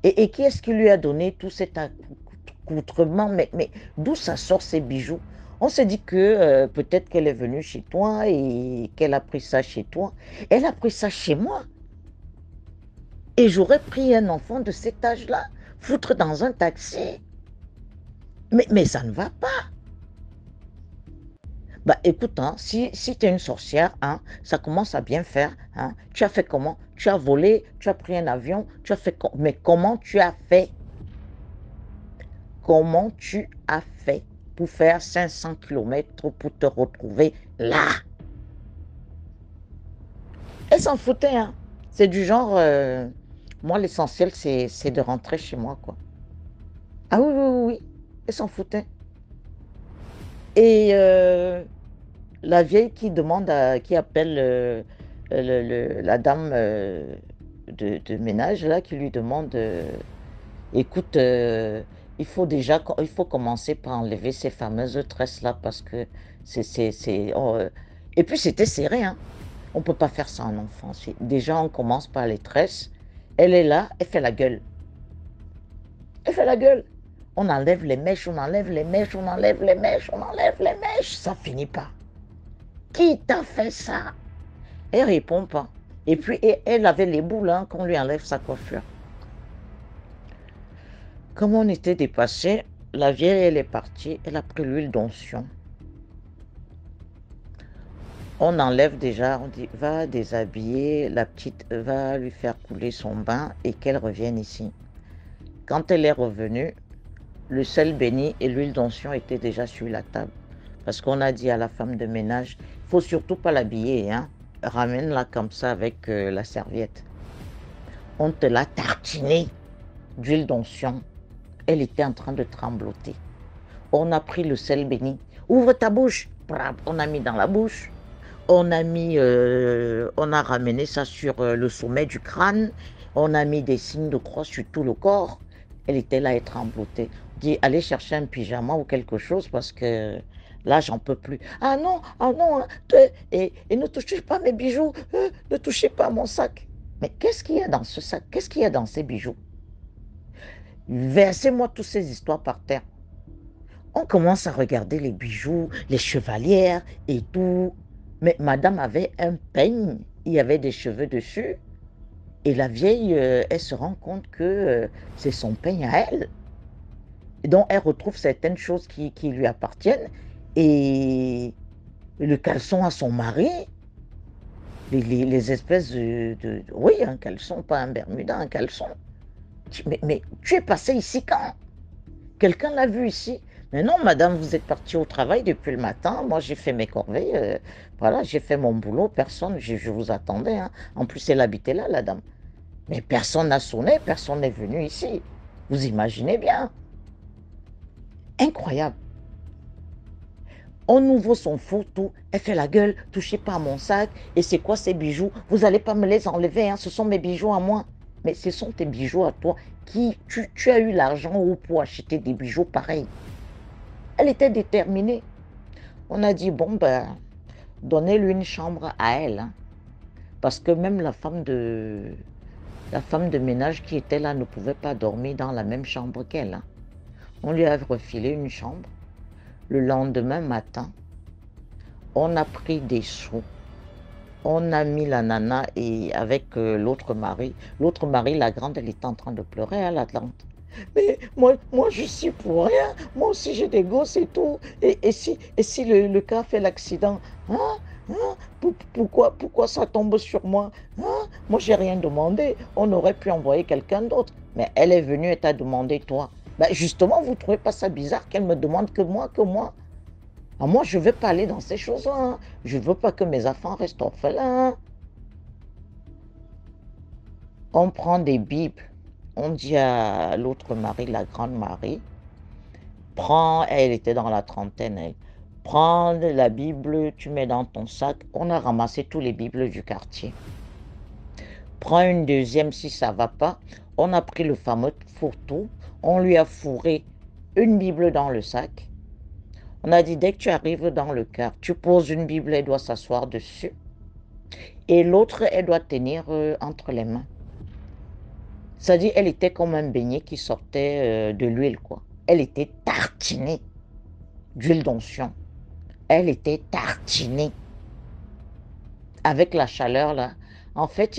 Et qui est-ce qui lui a donné tout cet accoutrement? Mais d'où ça sort ces bijoux? On s'est dit que peut-être qu'elle est venue chez toi et qu'elle a pris ça chez toi. Elle a pris ça chez moi. Et j'aurais pris un enfant de cet âge-là, foutre dans un taxi. Mais ça ne va pas. Bah écoute, hein, si tu es une sorcière, hein, ça commence à bien faire. Hein. Tu as fait comment? Tu as volé, tu as pris un avion, tu as fait mais comment tu as fait? Comment tu as fait pour faire 500 km pour te retrouver là? Elle s'en foutait, hein. C'est du genre, moi l'essentiel c'est de rentrer chez moi, quoi. Ah oui, oui, oui, oui. Elle s'en foutait. Et la vieille qui demande, qui appelle la dame de ménage, là, qui lui demande, écoute, il faut commencer par enlever ces fameuses tresses-là parce que Et puis c'était serré, hein. On ne peut pas faire ça en enfant. Déjà, on commence par les tresses. Elle est là, elle fait la gueule. Elle fait la gueule. On enlève les mèches, on enlève les mèches, on enlève les mèches, on enlève les mèches. Ça finit pas. Qui t'a fait ça? Elle répond pas. Et puis, elle avait les boules hein, qu'on lui enlève sa coiffure. Comme on était dépassé, la vieille, elle est partie. Elle a pris l'huile d'onction. On enlève déjà, on dit, va déshabiller la petite, va lui faire couler son bain et qu'elle revienne ici. Quand elle est revenue, le sel béni et l'huile d'onction étaient déjà sur la table. Parce qu'on a dit à la femme de ménage, il ne faut surtout pas l'habiller, hein. Ramène-la comme ça avec la serviette. On te l'a tartinée d'huile d'onction. Elle était en train de trembloter. On a pris le sel béni. Ouvre ta bouche. On a mis dans la bouche. On a ramené ça sur le sommet du crâne. On a mis des signes de croix sur tout le corps. Elle était là et tremblotait. Dit, allez chercher un pyjama ou quelque chose parce que là, j'en peux plus. Ah non, hein, et ne touchez pas mes bijoux, ne touchez pas mon sac. Mais qu'est-ce qu'il y a dans ce sac? Qu'est-ce qu'il y a dans ces bijoux? Versez-moi toutes ces histoires par terre. On commence à regarder les bijoux, les chevalières et tout. Mais madame avait un peigne, il y avait des cheveux dessus. Et la vieille, elle se rend compte que c'est son peigne à elle. Et donc, elle retrouve certaines choses qui lui appartiennent. Et le caleçon à son mari, les espèces oui, un caleçon, pas un bermuda, un caleçon. Mais tu es passé ici quand? Quelqu'un l'a vu ici? Mais non, madame, vous êtes partie au travail depuis le matin. Moi, j'ai fait mes corvées. Voilà, j'ai fait mon boulot. Personne, je vous attendais, hein. En plus, elle habitait là, la dame. Mais personne n'a sonné, personne n'est venu ici. Vous imaginez bien. Incroyable. On ouvre son fourre-tout, elle fait la gueule, touchez pas à mon sac. Et c'est quoi ces bijoux? Vous n'allez pas me les enlever, hein, ce sont mes bijoux à moi. Mais ce sont tes bijoux à toi. Tu as eu l'argent où pour acheter des bijoux pareils? Elle était déterminée. On a dit, bon, ben, donnez-lui une chambre à elle, hein. Parce que même la femme de ménage qui était là ne pouvait pas dormir dans la même chambre qu'elle, hein. On lui a refilé une chambre. Le lendemain matin, on a pris des sous. On a mis la nana et avec l'autre mari. L'autre mari, la grande, elle était en train de pleurer à l'Atlante. Mais moi, je suis pour rien. Moi aussi, j'ai des gosses et tout. Et si le cas fait l'accident, hein? Pourquoi ça tombe sur moi? Hein? Moi, j'ai rien demandé. On aurait pu envoyer quelqu'un d'autre. Mais elle est venue et t'a demandé toi. Ben justement, vous ne trouvez pas ça bizarre qu'elle me demande que moi? Ah, moi, je ne veux pas aller dans ces choses-là, hein. Je ne veux pas que mes enfants restent orphelins. On prend des Bibles. On dit à l'autre mari, la grande Marie, prends, elle était dans la trentaine, elle, prends la Bible, tu mets dans ton sac. On a ramassé tous les Bibles du quartier. Prends une deuxième si ça ne va pas. On a pris le fameux fourre-tout. On lui a fourré une Bible dans le sac. On a dit, dès que tu arrives dans le car, tu poses une Bible, elle doit s'asseoir dessus. Et l'autre, elle doit tenir entre les mains. C'est-à-dire, elle était comme un beignet qui sortait de l'huile, quoi. Elle était tartinée d'huile d'onction. Elle était tartinée. Avec la chaleur, là. En fait,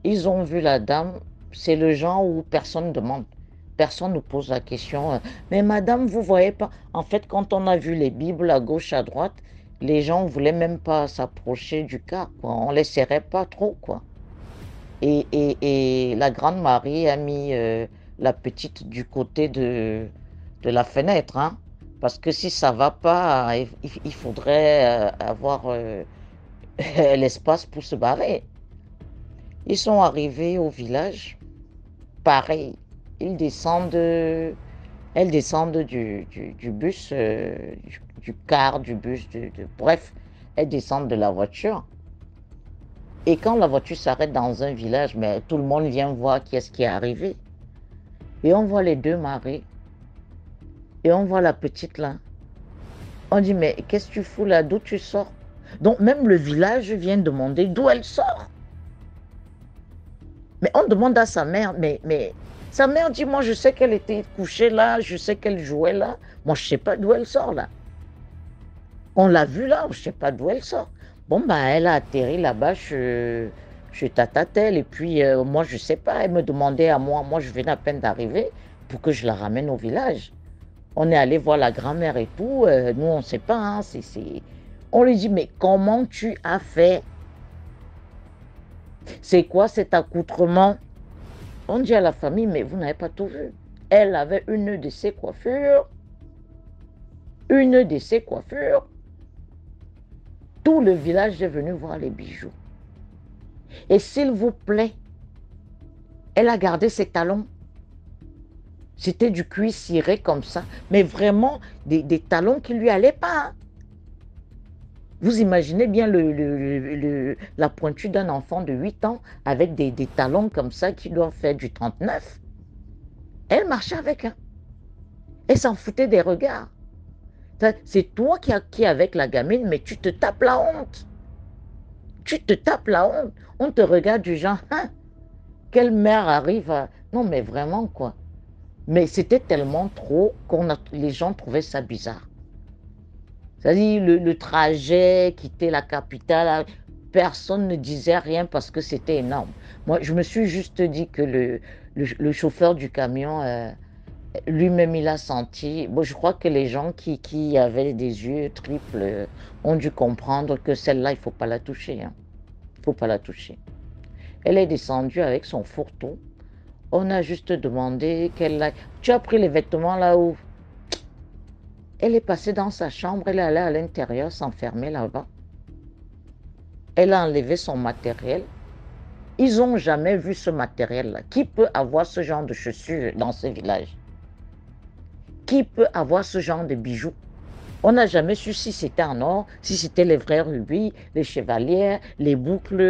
ils ont vu la dame. C'est le genre où personne ne demande. Personne ne pose la question. Mais madame, vous voyez pas. En fait, quand on a vu les Bibles à gauche, à droite, les gens ne voulaient même pas s'approcher du car, quoi. On ne les serrait pas trop, quoi. Et la grande Marie a mis la petite du côté de la fenêtre, hein, parce que si ça ne va pas, il faudrait avoir l'espace pour se barrer. Ils sont arrivés au village, pareil, elles descendent du bus, du car, du bus, bref, elles descendent de la voiture. Et quand la voiture s'arrête dans un village, mais tout le monde vient voir qui est-ce qui est arrivé. Et on voit les deux maris. Et on voit la petite là. On dit, mais qu'est-ce que tu fous là? D'où tu sors? Donc même le village vient demander d'où elle sort. Mais on demande à sa mère, mais sa mère dit, moi je sais qu'elle était couchée là, je sais qu'elle jouait là. Moi je ne sais pas d'où elle sort là. On l'a vue là, je ne sais pas d'où elle sort. Bon, bah, elle a atterri là-bas chez Tatatel. Et puis, moi, je ne sais pas, elle me demandait à moi. Moi, je venais à peine d'arriver pour que je la ramène au village. On est allé voir la grand-mère et tout. Nous, on ne sait pas, hein, On lui dit, mais comment tu as fait? C'est quoi cet accoutrement? On dit à la famille, mais vous n'avez pas tout vu. Elle avait une de ses coiffures. Une de ses coiffures. Tout le village est venu voir les bijoux. Et s'il vous plaît, elle a gardé ses talons. C'était du cuir ciré comme ça, mais vraiment des talons qui ne lui allaient pas, hein. Vous imaginez bien la pointure d'un enfant de 8 ans avec des talons comme ça qui doivent faire du 39. Elle marchait avec, hein. Elle s'en foutait des regards. C'est toi qui es avec la gamine, mais tu te tapes la honte. Tu te tapes la honte. On te regarde du genre, hein, quelle mère arrive à... Non, mais vraiment, quoi. Mais c'était tellement trop les gens trouvaient ça bizarre. C'est-à-dire, le trajet, quitter la capitale, personne ne disait rien parce que c'était énorme. Moi, je me suis juste dit que le chauffeur du camion... lui-même, il a senti. Bon, je crois que les gens qui avaient des yeux triples ont dû comprendre que celle-là, il ne faut pas la toucher, hein. Il ne faut pas la toucher. Elle est descendue avec son fourre-tout. On a juste demandé qu'elle aille. Tu as pris les vêtements là où? Elle est passée dans sa chambre, elle est allée à l'intérieur s'enfermer là-bas. Elle a enlevé son matériel. Ils n'ont jamais vu ce matériel-là. Qui peut avoir ce genre de chaussures dans ce village? Qui peut avoir ce genre de bijoux? On n'a jamais su si c'était en or, si c'était les vrais rubis, les chevalières, les boucles,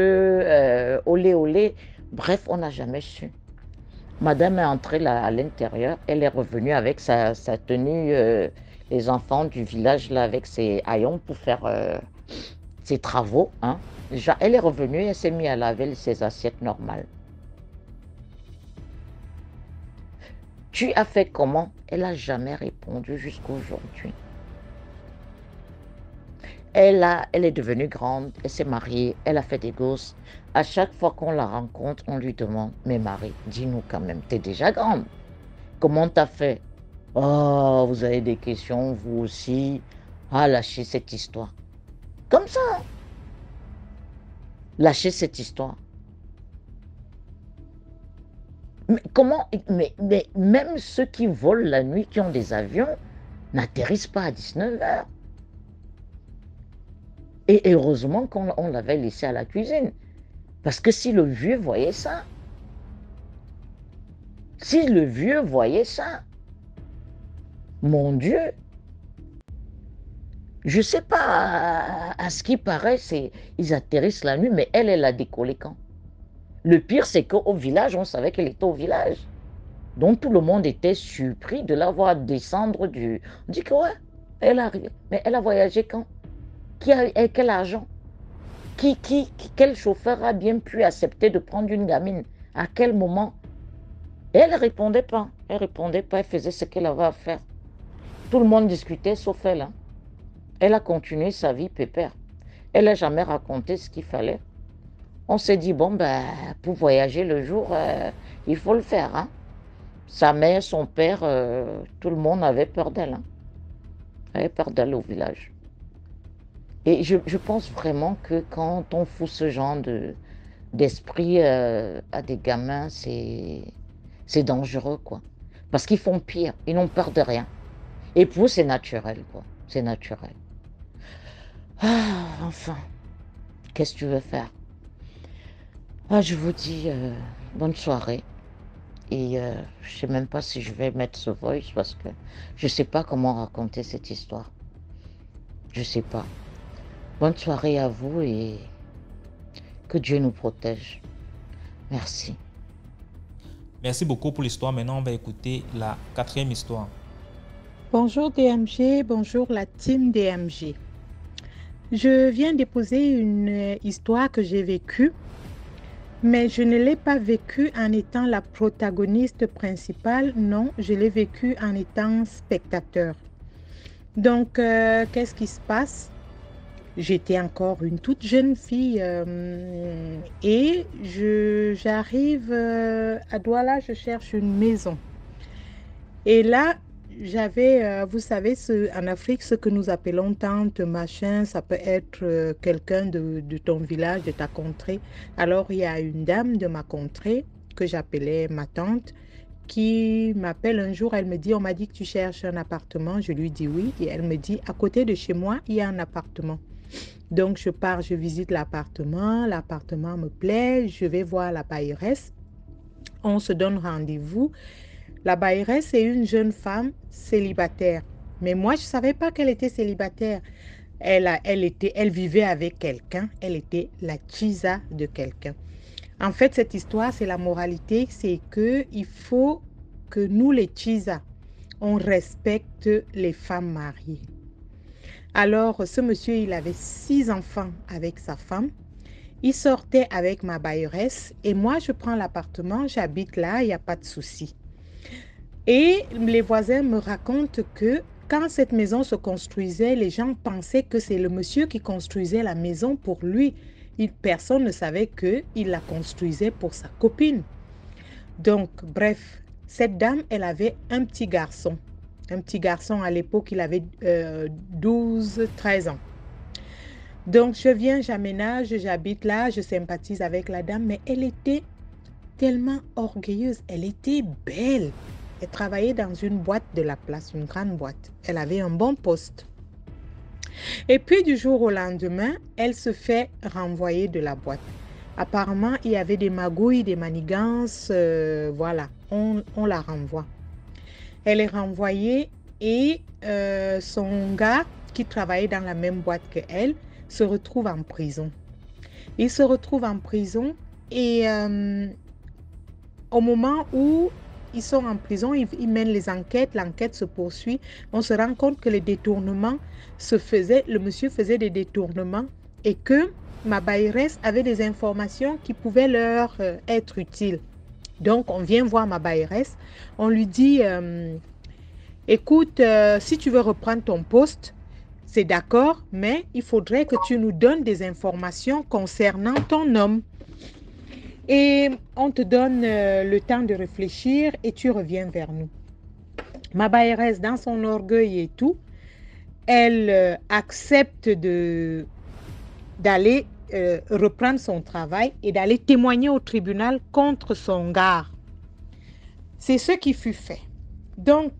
olé olé. Bref, on n'a jamais su. Madame est entrée là, à l'intérieur. Elle est revenue avec sa tenue, les enfants du village là, avec ses haillons pour faire ses travaux. Hein. Elle est revenue et elle s'est mise à laver ses assiettes normales. Tu as fait comment? Elle n'a jamais répondu jusqu'à aujourd'hui. Elle est devenue grande, elle s'est mariée, elle a fait des gosses. À chaque fois qu'on la rencontre, on lui demande, mais Marie, dis-nous quand même, t'es déjà grande. Comment t'as fait? Oh, vous avez des questions, vous aussi. Ah, lâchez cette histoire. Comme ça. Lâchez cette histoire. Mais comment, mais même ceux qui volent la nuit, qui ont des avions, n'atterrissent pas à 19h. Et heureusement qu'on l'avait laissé à la cuisine. Parce que si le vieux voyait ça, mon Dieu, je ne sais pas, à ce qui paraît, ils atterrissent la nuit, mais elle a décollé quand? Le pire, c'est qu'au village, on savait qu'elle était au village. Donc tout le monde était surpris de la voir descendre du... On dit que ouais, elle arrive. Mais elle a voyagé quand? Quel argent? Quel chauffeur a bien pu accepter de prendre une gamine? À quel moment? Et elle ne répondait pas. Elle faisait ce qu'elle avait à faire. Tout le monde discutait sauf elle. Hein. Elle a continué sa vie pépère. Elle n'a jamais raconté ce qu'il fallait. On s'est dit, bon, ben, pour voyager le jour, il faut le faire. Hein. Sa mère, son père, tout le monde avait peur d'elle. Hein. Avait peur d'elle au village. Et je pense vraiment que quand on fout ce genre d'esprit à des gamins, c'est dangereux, quoi. Parce qu'ils font pire, ils n'ont peur de rien. Et pour eux, c'est naturel, quoi. C'est naturel. Ah, enfin, qu'est-ce que tu veux faire? Ah, je vous dis bonne soirée. Et je ne sais même pas si je vais mettre ce voice parce que je ne sais pas comment raconter cette histoire. Je ne sais pas. Bonne soirée à vous et que Dieu nous protège. Merci. Merci beaucoup pour l'histoire. Maintenant, on va écouter la 4e histoire. Bonjour DMG, bonjour la team DMG. Je viens déposer une histoire que j'ai vécue, mais je ne l'ai pas vécue en étant la protagoniste principale, non, je l'ai vécue en étant spectateur. Donc, qu'est-ce qui se passe? J'étais encore une toute jeune fille et j'arrive à Douala, je cherche une maison. Et là, j'avais, vous savez, en Afrique, ce que nous appelons tante, machin, ça peut être quelqu'un de ton village, de ta contrée. Alors, il y a une dame de ma contrée que j'appelais ma tante qui m'appelle un jour, elle me dit, on m'a dit que tu cherches un appartement. Je lui dis oui et elle me dit, à côté de chez moi, il y a un appartement. Donc, je pars, je visite l'appartement me plaît, je vais voir la bailleresse. On se donne rendez-vous. La bailleresse est une jeune femme célibataire. Mais moi, je ne savais pas qu'elle était célibataire. Elle vivait avec quelqu'un. Elle était la chisa de quelqu'un. En fait, cette histoire, c'est la moralité. C'est qu'il faut que nous, les chisa, on respecte les femmes mariées. Alors, ce monsieur, il avait 6 enfants avec sa femme. Il sortait avec ma bailleresse. Et moi, je prends l'appartement. J'habite là, il n'y a pas de souci. Et les voisins me racontent que quand cette maison se construisait, les gens pensaient que c'est le monsieur qui construisait la maison pour lui. Personne ne savait qu'il la construisait pour sa copine. Donc, bref, cette dame, elle avait un petit garçon. Un petit garçon, à l'époque, il avait 12-13 ans. Donc, je viens, j'aménage, j'habite là, je sympathise avec la dame, mais elle était tellement orgueilleuse. Elle était belle. Elle travaillait dans une boîte de la place, une grande boîte. Elle avait un bon poste. Et puis du jour au lendemain, elle se fait renvoyer de la boîte. Apparemment, il y avait des magouilles, des manigances, voilà, on la renvoie. Elle est renvoyée et son gars qui travaillait dans la même boîte qu'elle se retrouve en prison. Il se retrouve en prison et au moment où ils sont en prison, ils mènent les enquêtes, l'enquête se poursuit. On se rend compte que les détournements se faisaient, le monsieur faisait des détournements et que ma bailleresse avait des informations qui pouvaient leur être utiles. Donc, on vient voir ma bailleresse, on lui dit, écoute, si tu veux reprendre ton poste, c'est d'accord, mais il faudrait que tu nous donnes des informations concernant ton homme. Et on te donne le temps de réfléchir et tu reviens vers nous. Ma bailleresse, dans son orgueil et tout, elle accepte d'aller reprendre son travail et d'aller témoigner au tribunal contre son gars. C'est ce qui fut fait. Donc,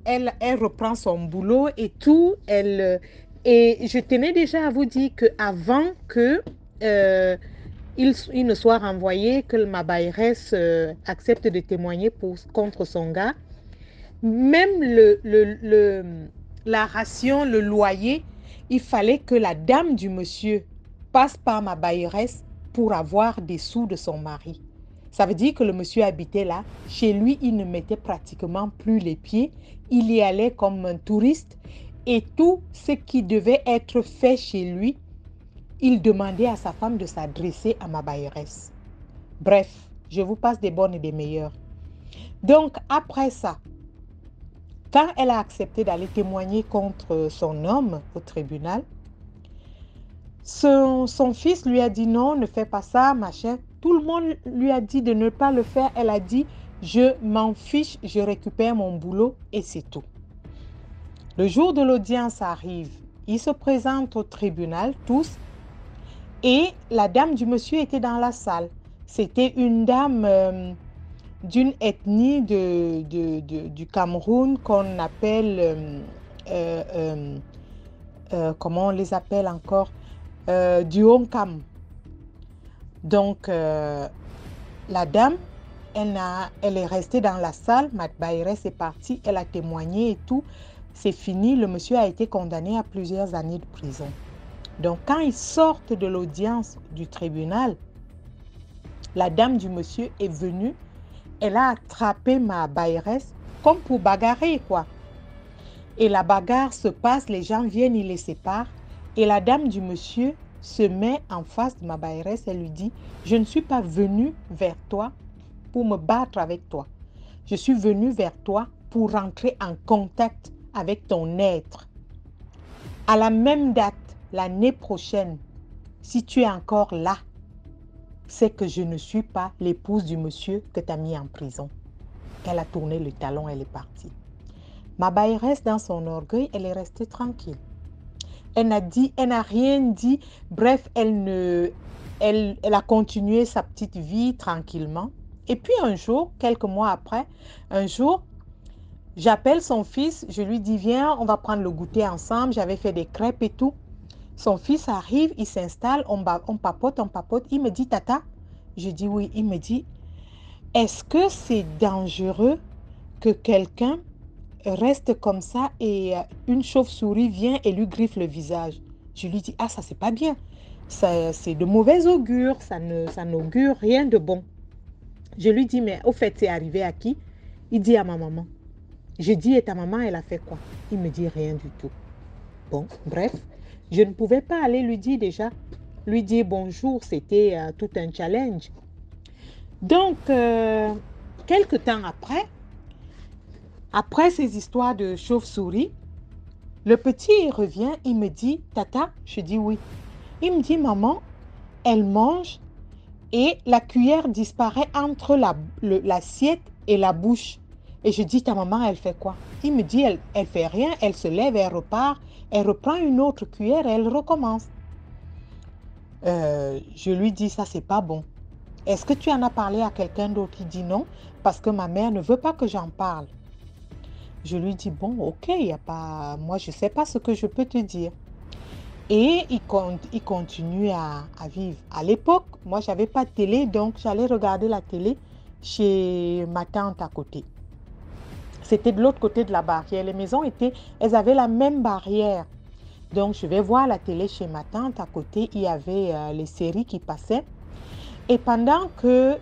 elle reprend son boulot et tout. Et je tenais déjà à vous dire qu'avant que il ne soit renvoyé, que ma bailleresse accepte de témoigner contre son gars, même la ration, le loyer, il fallait que la dame du monsieur passe par ma bailleresse pour avoir des sous de son mari. Ça veut dire que le monsieur habitait là. Chez lui, il ne mettait pratiquement plus les pieds. Il y allait comme un touriste. Et tout ce qui devait être fait chez lui, il demandait à sa femme de s'adresser à ma bailleresse. Bref, je vous passe des bonnes et des meilleures. Donc, après ça, quand elle a accepté d'aller témoigner contre son homme au tribunal, son fils lui a dit non, ne fais pas ça, machin. Tout le monde lui a dit de ne pas le faire. Elle a dit, je m'en fiche, je récupère mon boulot et c'est tout. Le jour de l'audience arrive. Ils se présentent au tribunal, tous. Et la dame du monsieur était dans la salle. C'était une dame d'une ethnie du Cameroun qu'on appelle, comment on les appelle encore, du Honkam. Donc, la dame, elle est restée dans la salle. Ma bailleresse est partie, elle a témoigné et tout. C'est fini, le monsieur a été condamné à plusieurs années de prison. Donc, quand ils sortent de l'audience du tribunal, la dame du monsieur est venue, elle a attrapé ma bailleresse comme pour bagarrer, quoi. Et la bagarre se passe, les gens viennent, ils les séparent. Et la dame du monsieur se met en face de ma bailleresse, elle lui dit, je ne suis pas venue vers toi pour me battre avec toi. Je suis venue vers toi pour rentrer en contact avec ton être. À la même date, l'année prochaine, si tu es encore là, c'est que je ne suis pas l'épouse du monsieur que tu as mis en prison. Elle a tourné le talon, elle est partie. Ma bailleresse, dans son orgueil, elle est restée tranquille. Elle n'a rien dit. Bref, elle a continué sa petite vie tranquillement. Et puis un jour, quelques mois après, un jour, j'appelle son fils, je lui dis, viens, on va prendre le goûter ensemble. J'avais fait des crêpes et tout. Son fils arrive, il s'installe, on papote. Il me dit, tata, je dis oui. Il me dit, est-ce que c'est dangereux que quelqu'un reste comme ça et une chauve-souris vient et lui griffe le visage? Je lui dis, ah, ça c'est pas bien. C'est de mauvais augure, ça n'augure rien de bon. Je lui dis, mais au fait, c'est arrivé à qui? Il dit à ma maman. Je dis, et ta maman, elle a fait quoi? Il me dit rien du tout. Bon, bref, je ne pouvais pas aller lui dire déjà. Lui dire bonjour, c'était tout un challenge. Donc, quelque temps après ces histoires de chauve-souris, le petit il revient, il me dit, tata, je dis oui. Il me dit, maman, elle mange et la cuillère disparaît entre l'assiette et la bouche. Et je dis, ta maman, elle fait quoi? Il me dit, elle fait rien, elle se lève, elle repart, elle reprend une autre cuillère et elle recommence. Je lui dis, ça, c'est pas bon. Est-ce que tu en as parlé à quelqu'un d'autre? Il dit non, parce que ma mère ne veut pas que j'en parle. Je lui dis, bon, ok, y a pas, moi, je ne sais pas ce que je peux te dire. Et il continue à vivre. À l'époque, moi, je n'avais pas de télé, donc j'allais regarder la télé chez ma tante à côté. C'était de l'autre côté de la barrière. Les maisons elles avaient la même barrière. Donc, je vais voir la télé chez ma tante. À côté, il y avait les séries qui passaient. Et pendant que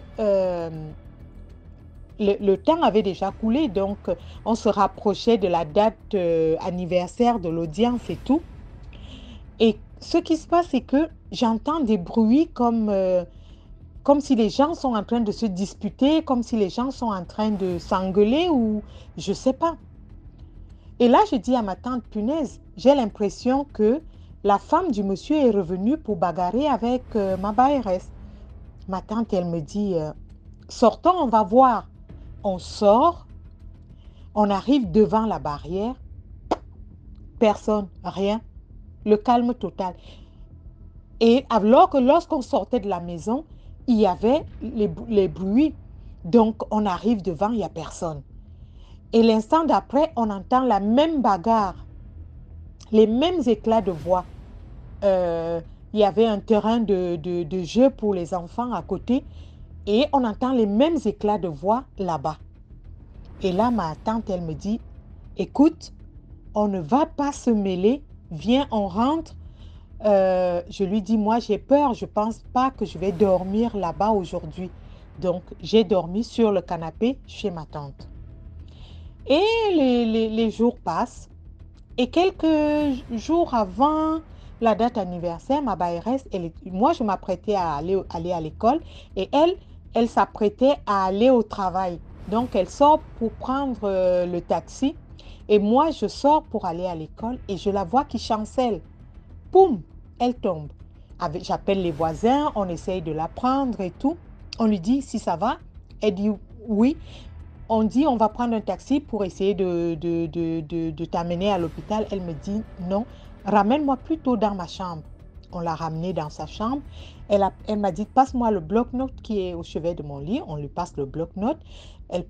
le temps avait déjà coulé, donc on se rapprochait de la date anniversaire de l'audience et tout. Et ce qui se passe, c'est que j'entends des bruits comme si les gens sont en train de se disputer, comme si les gens sont en train de s'engueuler ou je ne sais pas. Et là, je dis à ma tante, punaise, j'ai l'impression que la femme du monsieur est revenue pour bagarrer avec ma baïresse. Ma tante, elle me dit, sortons, on va voir. On sort, on arrive devant la barrière, personne, rien, le calme total. Et alors que lorsqu'on sortait de la maison, il y avait les bruits. Donc, on arrive devant, il n'y a personne. Et l'instant d'après, on entend la même bagarre, les mêmes éclats de voix. Il y avait un terrain de jeu pour les enfants à côté et on entend les mêmes éclats de voix là-bas. Et là, ma tante, elle me dit, écoute, on ne va pas se mêler, viens, on rentre. Je lui dis, moi, j'ai peur, je ne pense pas que je vais dormir là-bas aujourd'hui. Donc, j'ai dormi sur le canapé chez ma tante. Et les jours passent. Et quelques jours avant la date anniversaire, ma baïresse, moi, je m'apprêtais à aller à l'école et elle s'apprêtait à aller au travail. Donc, elle sort pour prendre le taxi et moi, je sors pour aller à l'école et je la vois qui chancelle. Poum, elle tombe. J'appelle les voisins, on essaye de la prendre et tout. On lui dit si ça va. Elle dit oui. On dit on va prendre un taxi pour essayer de t'amener à l'hôpital. Elle me dit non, ramène-moi plutôt dans ma chambre. On l'a ramenée dans sa chambre. Elle m'a dit passe-moi le bloc-notes qui est au chevet de mon lit. On lui passe le bloc-notes. Elle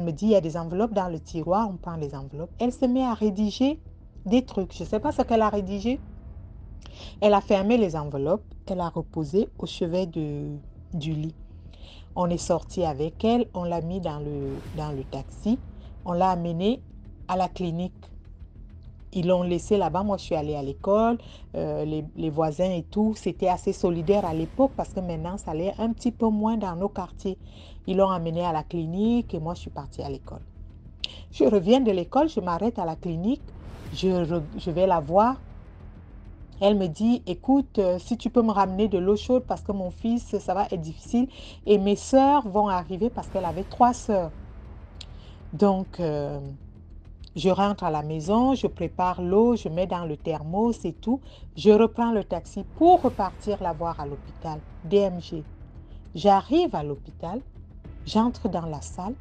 me dit il y a des enveloppes dans le tiroir. On prend les enveloppes. Elle se met à rédiger des trucs. Je ne sais pas ce qu'elle a rédigé. Elle a fermé les enveloppes. Elle a reposé au chevet du lit. On est sorti avec elle, on l'a mis dans le taxi, on l'a amenée à la clinique. Ils l'ont laissée là-bas, moi je suis allée à l'école, les voisins et tout, c'était assez solidaire à l'époque parce que maintenant ça allait un petit peu moins dans nos quartiers. Ils l'ont amenée à la clinique et moi je suis partie à l'école. Je reviens de l'école, je m'arrête à la clinique, je vais la voir. Elle me dit, écoute, si tu peux me ramener de l'eau chaude parce que mon fils, ça va être difficile. Et mes sœurs vont arriver parce qu'elle avait 3 sœurs. Donc, je rentre à la maison, je prépare l'eau, je mets dans le thermos et tout. Je reprends le taxi pour repartir la voir à l'hôpital, DMG. J'arrive à l'hôpital, j'entre dans la salle,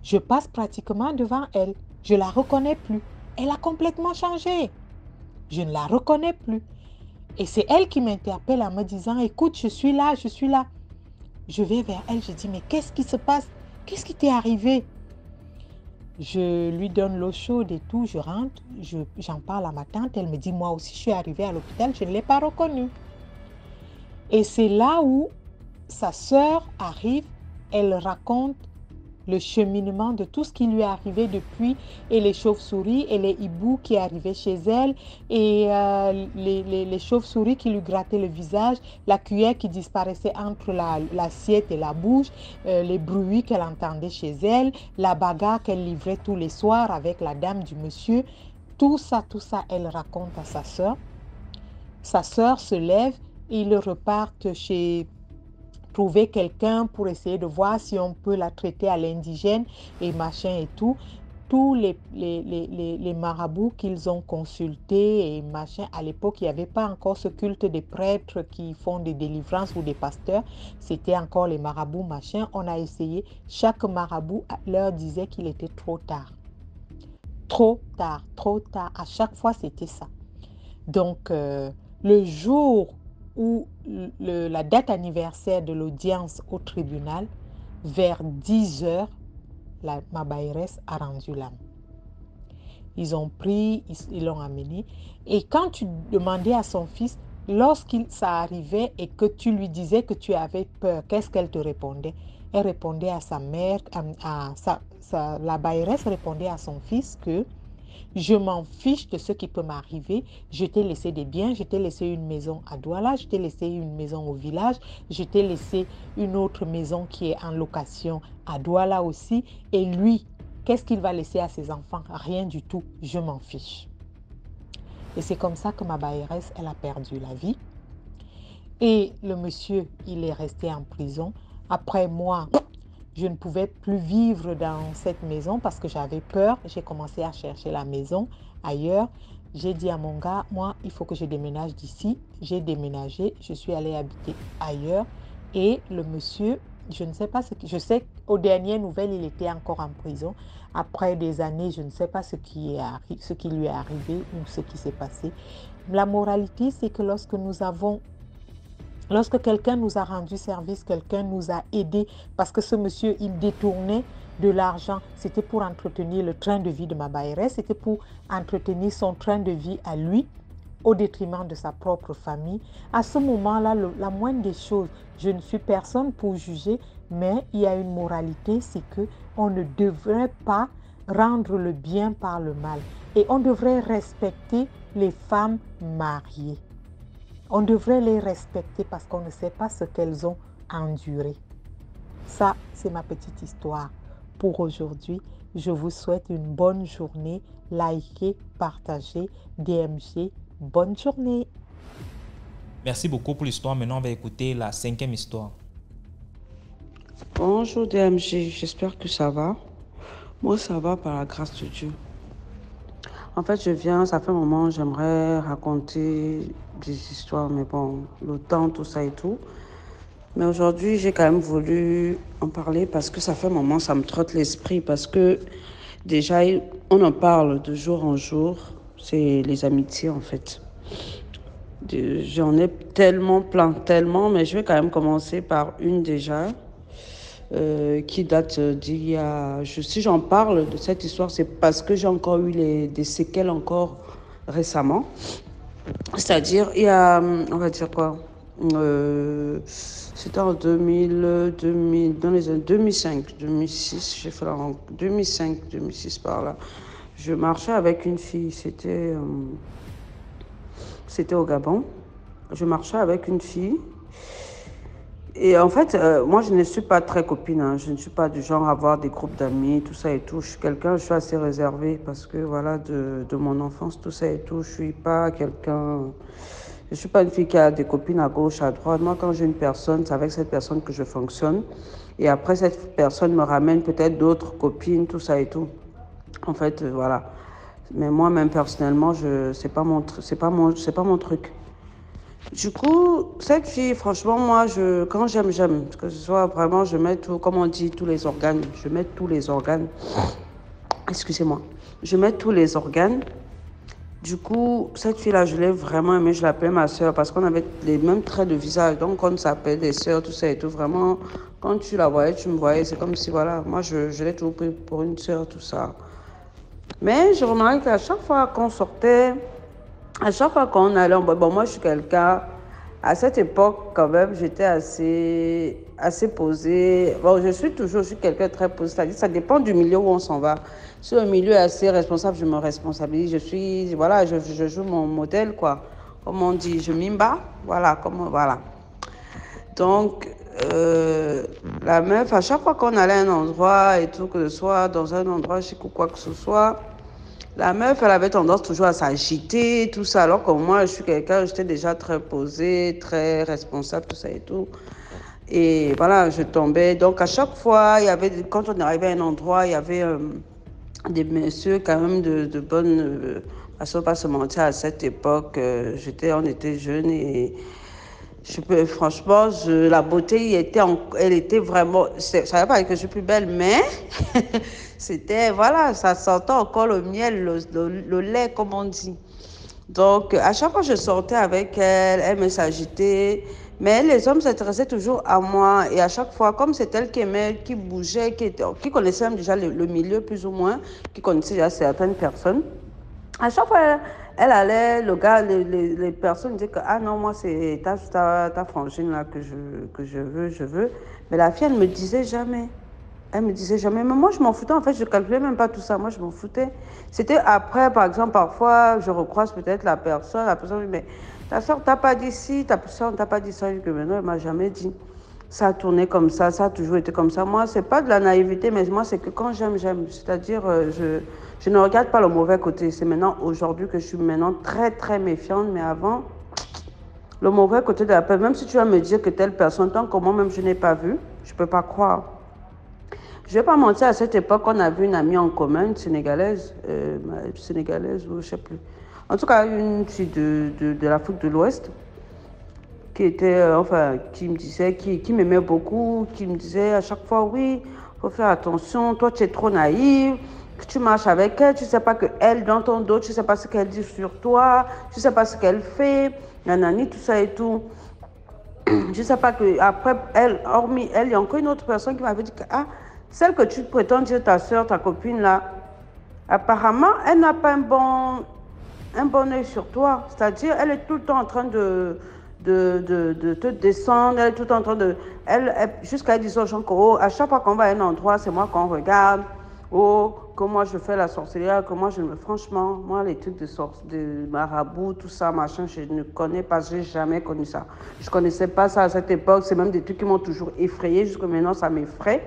je passe pratiquement devant elle. Je ne la reconnais plus. Elle a complètement changé. Je ne la reconnais plus. Et c'est elle qui m'interpelle en me disant, écoute, je suis là, je suis là. Je vais vers elle, je dis, mais qu'est-ce qui se passe? Qu'est-ce qui t'est arrivé? Je lui donne l'eau chaude et tout, je rentre, j'en parle à ma tante, elle me dit, moi aussi, je suis arrivée à l'hôpital, je ne l'ai pas reconnue. Et c'est là où sa sœur arrive, elle raconte le cheminement de tout ce qui lui est arrivé depuis, et les chauves-souris et les hiboux qui arrivaient chez elle, et les chauves-souris qui lui grattaient le visage, la cuillère qui disparaissait entre l'assiette et la bouche, les bruits qu'elle entendait chez elle, la bagarre qu'elle livrait tous les soirs avec la dame du monsieur. Tout ça, elle raconte à sa sœur. Sa sœur se lève et ils repartent trouver quelqu'un pour essayer de voir si on peut la traiter à l'indigène et machin et tout. Tous les marabouts qu'ils ont consultés et machin, à l'époque, il n'y avait pas encore ce culte des prêtres qui font des délivrances ou des pasteurs. C'était encore les marabouts machin. On a essayé. Chaque marabout leur disait qu'il était trop tard. Trop tard, trop tard. À chaque fois, c'était ça. Donc, le jour où la date anniversaire de l'audience au tribunal, vers 10 heures, ma baïresse a rendu l'âme. Ils ont pris, ils l'ont amené. Et quand tu demandais à son fils, ça arrivait et que tu lui disais que tu avais peur, qu'est-ce qu'elle te répondait? Elle répondait à sa mère, la bailleresse répondait à son fils que je m'en fiche de ce qui peut m'arriver. Je t'ai laissé des biens, je t'ai laissé une maison à Douala, je t'ai laissé une maison au village, je t'ai laissé une autre maison qui est en location à Douala aussi. Et lui, qu'est-ce qu'il va laisser à ses enfants? Rien du tout, je m'en fiche. Et c'est comme ça que ma bailleresse, elle a perdu la vie. Et le monsieur, il est resté en prison. Après moi, je ne pouvais plus vivre dans cette maison parce que j'avais peur. J'ai commencé à chercher la maison ailleurs. J'ai dit à mon gars, moi, il faut que je déménage d'ici. J'ai déménagé, je suis allée habiter ailleurs. Et le monsieur, je ne sais pas ce que... Je sais qu'aux dernières nouvelles, il était encore en prison. Après des années, je ne sais pas ce qui lui est arrivé ou ce qui s'est passé. La moralité, c'est que lorsque quelqu'un nous a rendu service, quelqu'un nous a aidés, parce que ce monsieur, il détournait de l'argent, c'était pour entretenir le train de vie de ma bailleresse, c'était pour entretenir son train de vie à lui, au détriment de sa propre famille. À ce moment-là, la moindre des choses, je ne suis personne pour juger, mais il y a une moralité, c'est qu'on ne devrait pas rendre le bien par le mal. Et on devrait respecter les femmes mariées. On devrait les respecter parce qu'on ne sait pas ce qu'elles ont enduré. Ça, c'est ma petite histoire pour aujourd'hui. Je vous souhaite une bonne journée. Likez, partagez, DMG. Bonne journée. Merci beaucoup pour l'histoire. Maintenant, on va écouter la 5e histoire. Bonjour DMG, j'espère que ça va. Moi, ça va par la grâce de Dieu. En fait, ça fait un moment, j'aimerais raconter des histoires, mais bon, le temps, tout ça et tout. Mais aujourd'hui, j'ai quand même voulu en parler parce que ça fait un moment, ça me trotte l'esprit. Parce que déjà, on en parle de jour en jour. C'est les amitiés, en fait. J'en ai tellement, mais je vais quand même commencer par une déjà. Qui date d'il y a... Si j'en parle de cette histoire, c'est parce que j'ai encore eu des séquelles encore récemment. C'est-à-dire, il y a, on va dire quoi, c'était en dans les années 2005, 2006, j'ai fait la rencontre, 2005, 2006 par là. Je marchais avec une fille, c'était au Gabon. Je marchais avec une fille. Et en fait, moi, je ne suis pas très copine. Hein. Je ne suis pas du genre à avoir des groupes d'amis, tout ça et tout. Je suis assez réservée parce que, voilà, de mon enfance, tout ça et tout, je suis pas une fille qui a des copines à gauche, à droite. Moi, quand j'ai une personne, c'est avec cette personne que je fonctionne. Et après, cette personne me ramène peut-être d'autres copines, tout ça et tout. En fait, voilà. Mais moi-même, personnellement, c'est pas mon truc. Du coup, cette fille, franchement, moi, quand j'aime. Que ce soit vraiment, je mets tout, comme on dit, tous les organes. Je mets tous les organes. Excusez-moi. Je mets tous les organes. Du coup, cette fille-là, je l'ai vraiment aimée. Je l'appelais ma soeur parce qu'on avait les mêmes traits de visage. Donc, on s'appelait des sœurs, tout ça et tout. Vraiment, quand tu la voyais, tu me voyais. C'est comme si, voilà, moi, je l'ai toujours pris pour une sœur, tout ça. Mais je remarquais qu'à chaque fois qu'on sortait, à chaque fois qu'on allait, bon, moi je suis quelqu'un, à cette époque quand même, j'étais assez posée. Bon, je suis quelqu'un de très posé, c'est-à-dire ça dépend du milieu où on s'en va. Si un milieu est assez responsable, je me responsabilise, je joue mon modèle, quoi. Comme on dit, je m'imba, voilà. Donc, la meuf, à chaque fois qu'on allait à un endroit et tout, que ce soit dans un endroit chic ou quoi que ce soit, la meuf, elle avait tendance toujours à s'agiter, tout ça, alors que moi, je suis quelqu'un, j'étais déjà très posée, très responsable, tout ça et tout. Et voilà, je tombais. Donc, à chaque fois, quand on arrivait à un endroit, il y avait des messieurs quand même de bonne... parce qu'on va pas se mentir, à cette époque, on était jeunes et... franchement, la beauté, elle était vraiment... Ça ne veut pas dire que je suis plus belle, mais... C'était, voilà, ça sentait encore le miel, le lait, comme on dit. Donc, à chaque fois que je sortais avec elle, elle me s'agitait. Mais les hommes s'intéressaient toujours à moi. Et à chaque fois, comme c'est elle qui aimait, qui bougeait, qui connaissait même déjà le milieu plus ou moins, qui connaissait déjà certaines personnes, à chaque fois, elle allait, le gars, les personnes disaient que, ah non, moi, c'est ta frangine là que je veux. Mais la fille, elle ne me disait jamais. Elle me disait jamais, mais moi je m'en foutais, en fait, je ne calculais même pas tout ça, moi je m'en foutais. C'était après, par exemple, parfois, je recroise peut-être la personne dit, mais ta soeur t'a pas dit ci, ta soeur t'a pas dit ça, que maintenant, elle m'a jamais dit. Ça a tourné comme ça a toujours été comme ça. Moi, c'est pas de la naïveté, mais moi, c'est que quand j'aime, j'aime. C'est-à-dire, je ne regarde pas le mauvais côté. C'est maintenant, aujourd'hui, que je suis maintenant très, très méfiante, mais avant, le mauvais côté de la personne, même si tu vas me dire que telle personne, tant que moi-même, je n'ai pas vu, je ne peux pas croire. Je ne vais pas mentir, à cette époque, on avait une amie en commun, une sénégalaise, sénégalaise ou je ne sais plus. En tout cas, une fille de l'Afrique de l'Ouest qui était, enfin, qui me disait, qui m'aimait beaucoup, qui me disait à chaque fois, oui, il faut faire attention, toi tu es trop naïve, que tu marches avec elle, tu ne sais pas qu'elle, dans ton dos, tu ne sais pas ce qu'elle dit sur toi, tu ne sais pas ce qu'elle fait, nanani, tout ça et tout. Je ne sais pas que après elle, hormis elle, il y a encore une autre personne qui m'avait dit que, ah, celle que tu prétends dire ta soeur, ta copine là, apparemment, elle n'a pas un bon œil sur toi. C'est-à-dire, elle est tout le temps en train de te descendre, elle est tout le temps en train de... jusqu'à dire aux gens que, oh, à chaque fois qu'on va à un endroit, c'est moi qu'on regarde. Oh, que moi je fais la sorcellerie, que moi je me... Franchement, moi, les trucs de marabout, tout ça, machin, je ne connais pas, je n'ai jamais connu ça. Je ne connaissais pas ça à cette époque. C'est même des trucs qui m'ont toujours effrayée. Jusqu'à maintenant, ça m'effraie.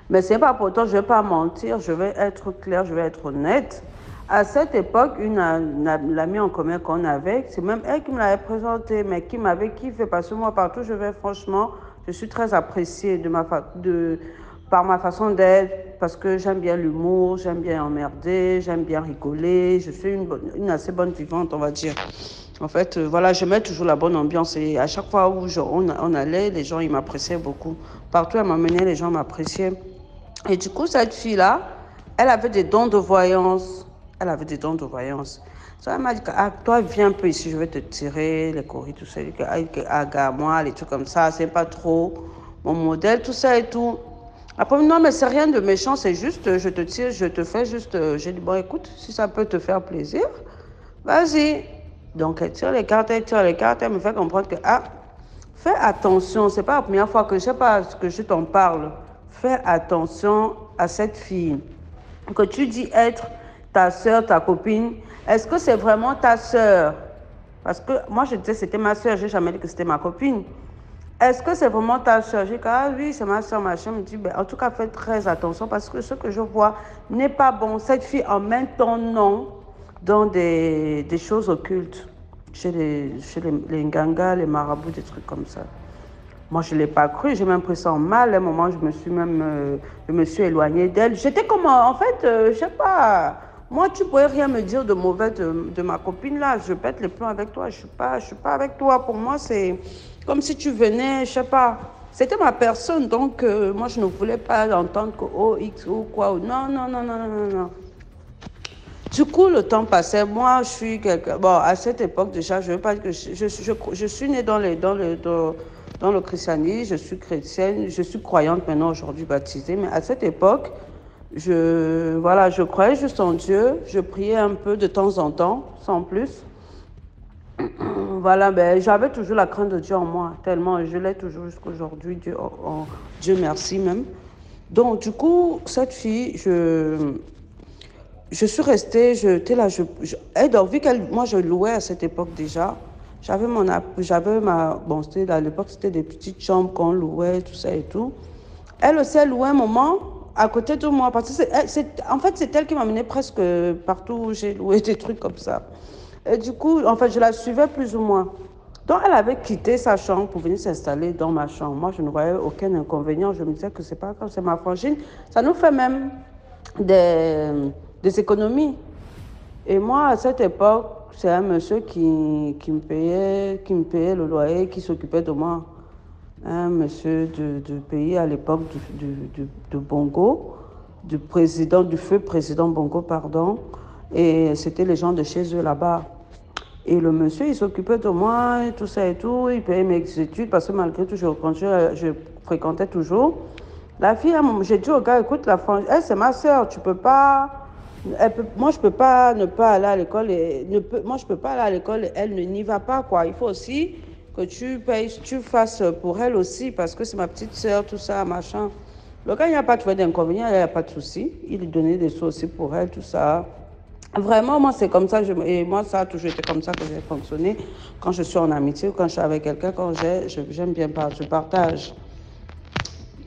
Mais ce n'est pas pour autant, je ne vais pas mentir, je vais être claire, je vais être honnête. À cette époque, l'amie en commun qu'on avait, c'est même elle qui me l'avait présentée, mais qui m'avait kiffé, parce que moi, partout je vais, franchement, je suis très appréciée par ma façon d'être, parce que j'aime bien l'humour, j'aime bien emmerder, j'aime bien rigoler, je suis une assez bonne vivante, on va dire. En fait, voilà, je mets toujours la bonne ambiance et à chaque fois où on allait, les gens, ils m'appréciaient beaucoup. Partout, elle m'emmenait, les gens m'appréciaient. Et du coup, cette fille-là, elle avait des dons de voyance. Elle avait des dons de voyance. Ça, elle m'a dit, ah, toi, viens un peu ici, je vais te tirer les coris, tout ça. Elle dit, ah, moi, les trucs comme ça, c'est pas trop mon modèle, tout ça et tout. Après, non, mais c'est rien de méchant, c'est juste, je te tire, je te fais juste. J'ai dit, bon, écoute, si ça peut te faire plaisir, vas-y. Donc, elle tire les cartes, elle me fait comprendre que, ah, fais attention, c'est pas la première fois que je sais pas ce que je t'en parle. Fais attention à cette fille que tu dis être ta soeur, ta copine. Est-ce que c'est vraiment ta soeur? Parce que moi, je disais que c'était ma soeur, je n'ai jamais dit que c'était ma copine. Est-ce que c'est vraiment ta soeur? J'ai dit, ah oui, c'est ma soeur, machin. Me dit, ben, en tout cas, fais très attention parce que ce que je vois n'est pas bon. Cette fille emmène ton nom dans des choses occultes, chez les Nganga, les marabouts, des trucs comme ça. Moi, je ne l'ai pas cru, j'ai même pris ça en mal. À un moment, je me suis éloignée d'elle. J'étais comme, en fait, je ne sais pas, moi, tu ne pourrais rien me dire de mauvais de ma copine là. Je pète les plombs avec toi, je ne suis pas avec toi. Pour moi, c'est comme si tu venais, je ne sais pas. C'était ma personne, donc moi, je ne voulais pas entendre que, oh, X ou quoi. Non, non, non, non, non, non. Du coup, le temps passait. Moi, je suis quelqu'un... Bon, à cette époque, déjà, je ne veux pas dire que je suis née dans le christianisme, je suis chrétienne, je suis croyante maintenant aujourd'hui baptisée, mais à cette époque, je croyais juste en Dieu, je priais un peu de temps en temps, sans plus. Voilà, ben, j'avais toujours la crainte de Dieu en moi, tellement, je l'ai toujours jusqu'à aujourd'hui, Dieu merci même. Donc, du coup, cette fille, je suis restée, j'étais là, vu moi je louais à cette époque déjà, bon, à l'époque, c'était des petites chambres qu'on louait, tout ça et tout. Elle aussi, elle louait un moment à côté de moi, parce que en fait, c'est elle qui m'amenait presque partout où j'ai loué des trucs comme ça. Et du coup, en fait, je la suivais plus ou moins. Donc, elle avait quitté sa chambre pour venir s'installer dans ma chambre. Moi, je ne voyais aucun inconvénient. Je me disais que c'est pas grave, c'est ma frangine. Ça nous fait même des économies. Et moi, à cette époque, c'est un monsieur qui me payait le loyer, qui s'occupait de moi. Un monsieur de pays à l'époque de Bongo, du feu président Bongo, pardon. Et c'était les gens de chez eux là-bas. Et le monsieur, il s'occupait de moi, et tout ça et tout. Il payait mes études parce que malgré tout, je fréquentais toujours. La fille, j'ai dit au gars, écoute, elle, c'est ma soeur, tu peux pas. Moi, je peux pas ne pas aller à l'école. Moi, je peux pas aller à l'école et elle n'y va pas, quoi. Il faut aussi que tu payes, tu fasses pour elle aussi parce que c'est ma petite soeur, tout ça, machin. Le gars, il n'y a pas trouvé d'inconvénient, il n'y a pas de souci. Il lui donnait des sous aussi pour elle, tout ça. Vraiment, moi, c'est comme ça. Et moi, ça a toujours été comme ça que j'ai fonctionné. Quand je suis en amitié ou quand je suis avec quelqu'un, j'aime bien je partage.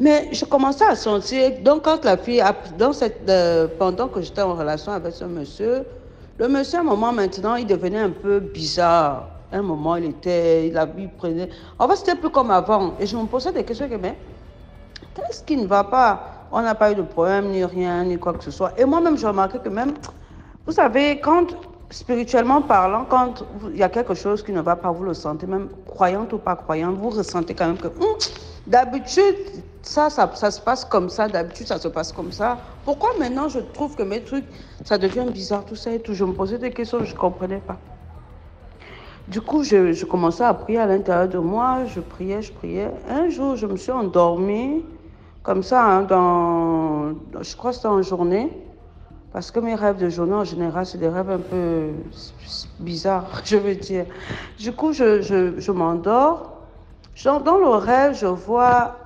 Mais je commençais à sentir, donc quand la fille, pendant que j'étais en relation avec ce monsieur, le monsieur, à un moment maintenant, il devenait un peu bizarre. À un moment, il prenait. En fait, c'était plus comme avant. Et je me posais des questions mais qu'est-ce qui ne va pas? On n'a pas eu de problème, ni rien, ni quoi que ce soit. Et moi-même, je remarquais que même, vous savez, spirituellement parlant, quand il y a quelque chose qui ne va pas, vous le sentez, même croyante ou pas croyante, vous ressentez quand même que d'habitude, ça se passe comme ça, d'habitude, ça se passe comme ça. Pourquoi maintenant je trouve que mes trucs, ça devient bizarre, tout ça et tout? Je me posais des questions, je ne comprenais pas. Du coup, je commençais à prier à l'intérieur de moi, je priais. Un jour, je me suis endormie, comme ça, hein, je crois que c'était en journée. Parce que mes rêves de journée, en général, c'est des rêves un peu bizarres, je veux dire. Du coup, je m'endors. Dans le rêve, je vois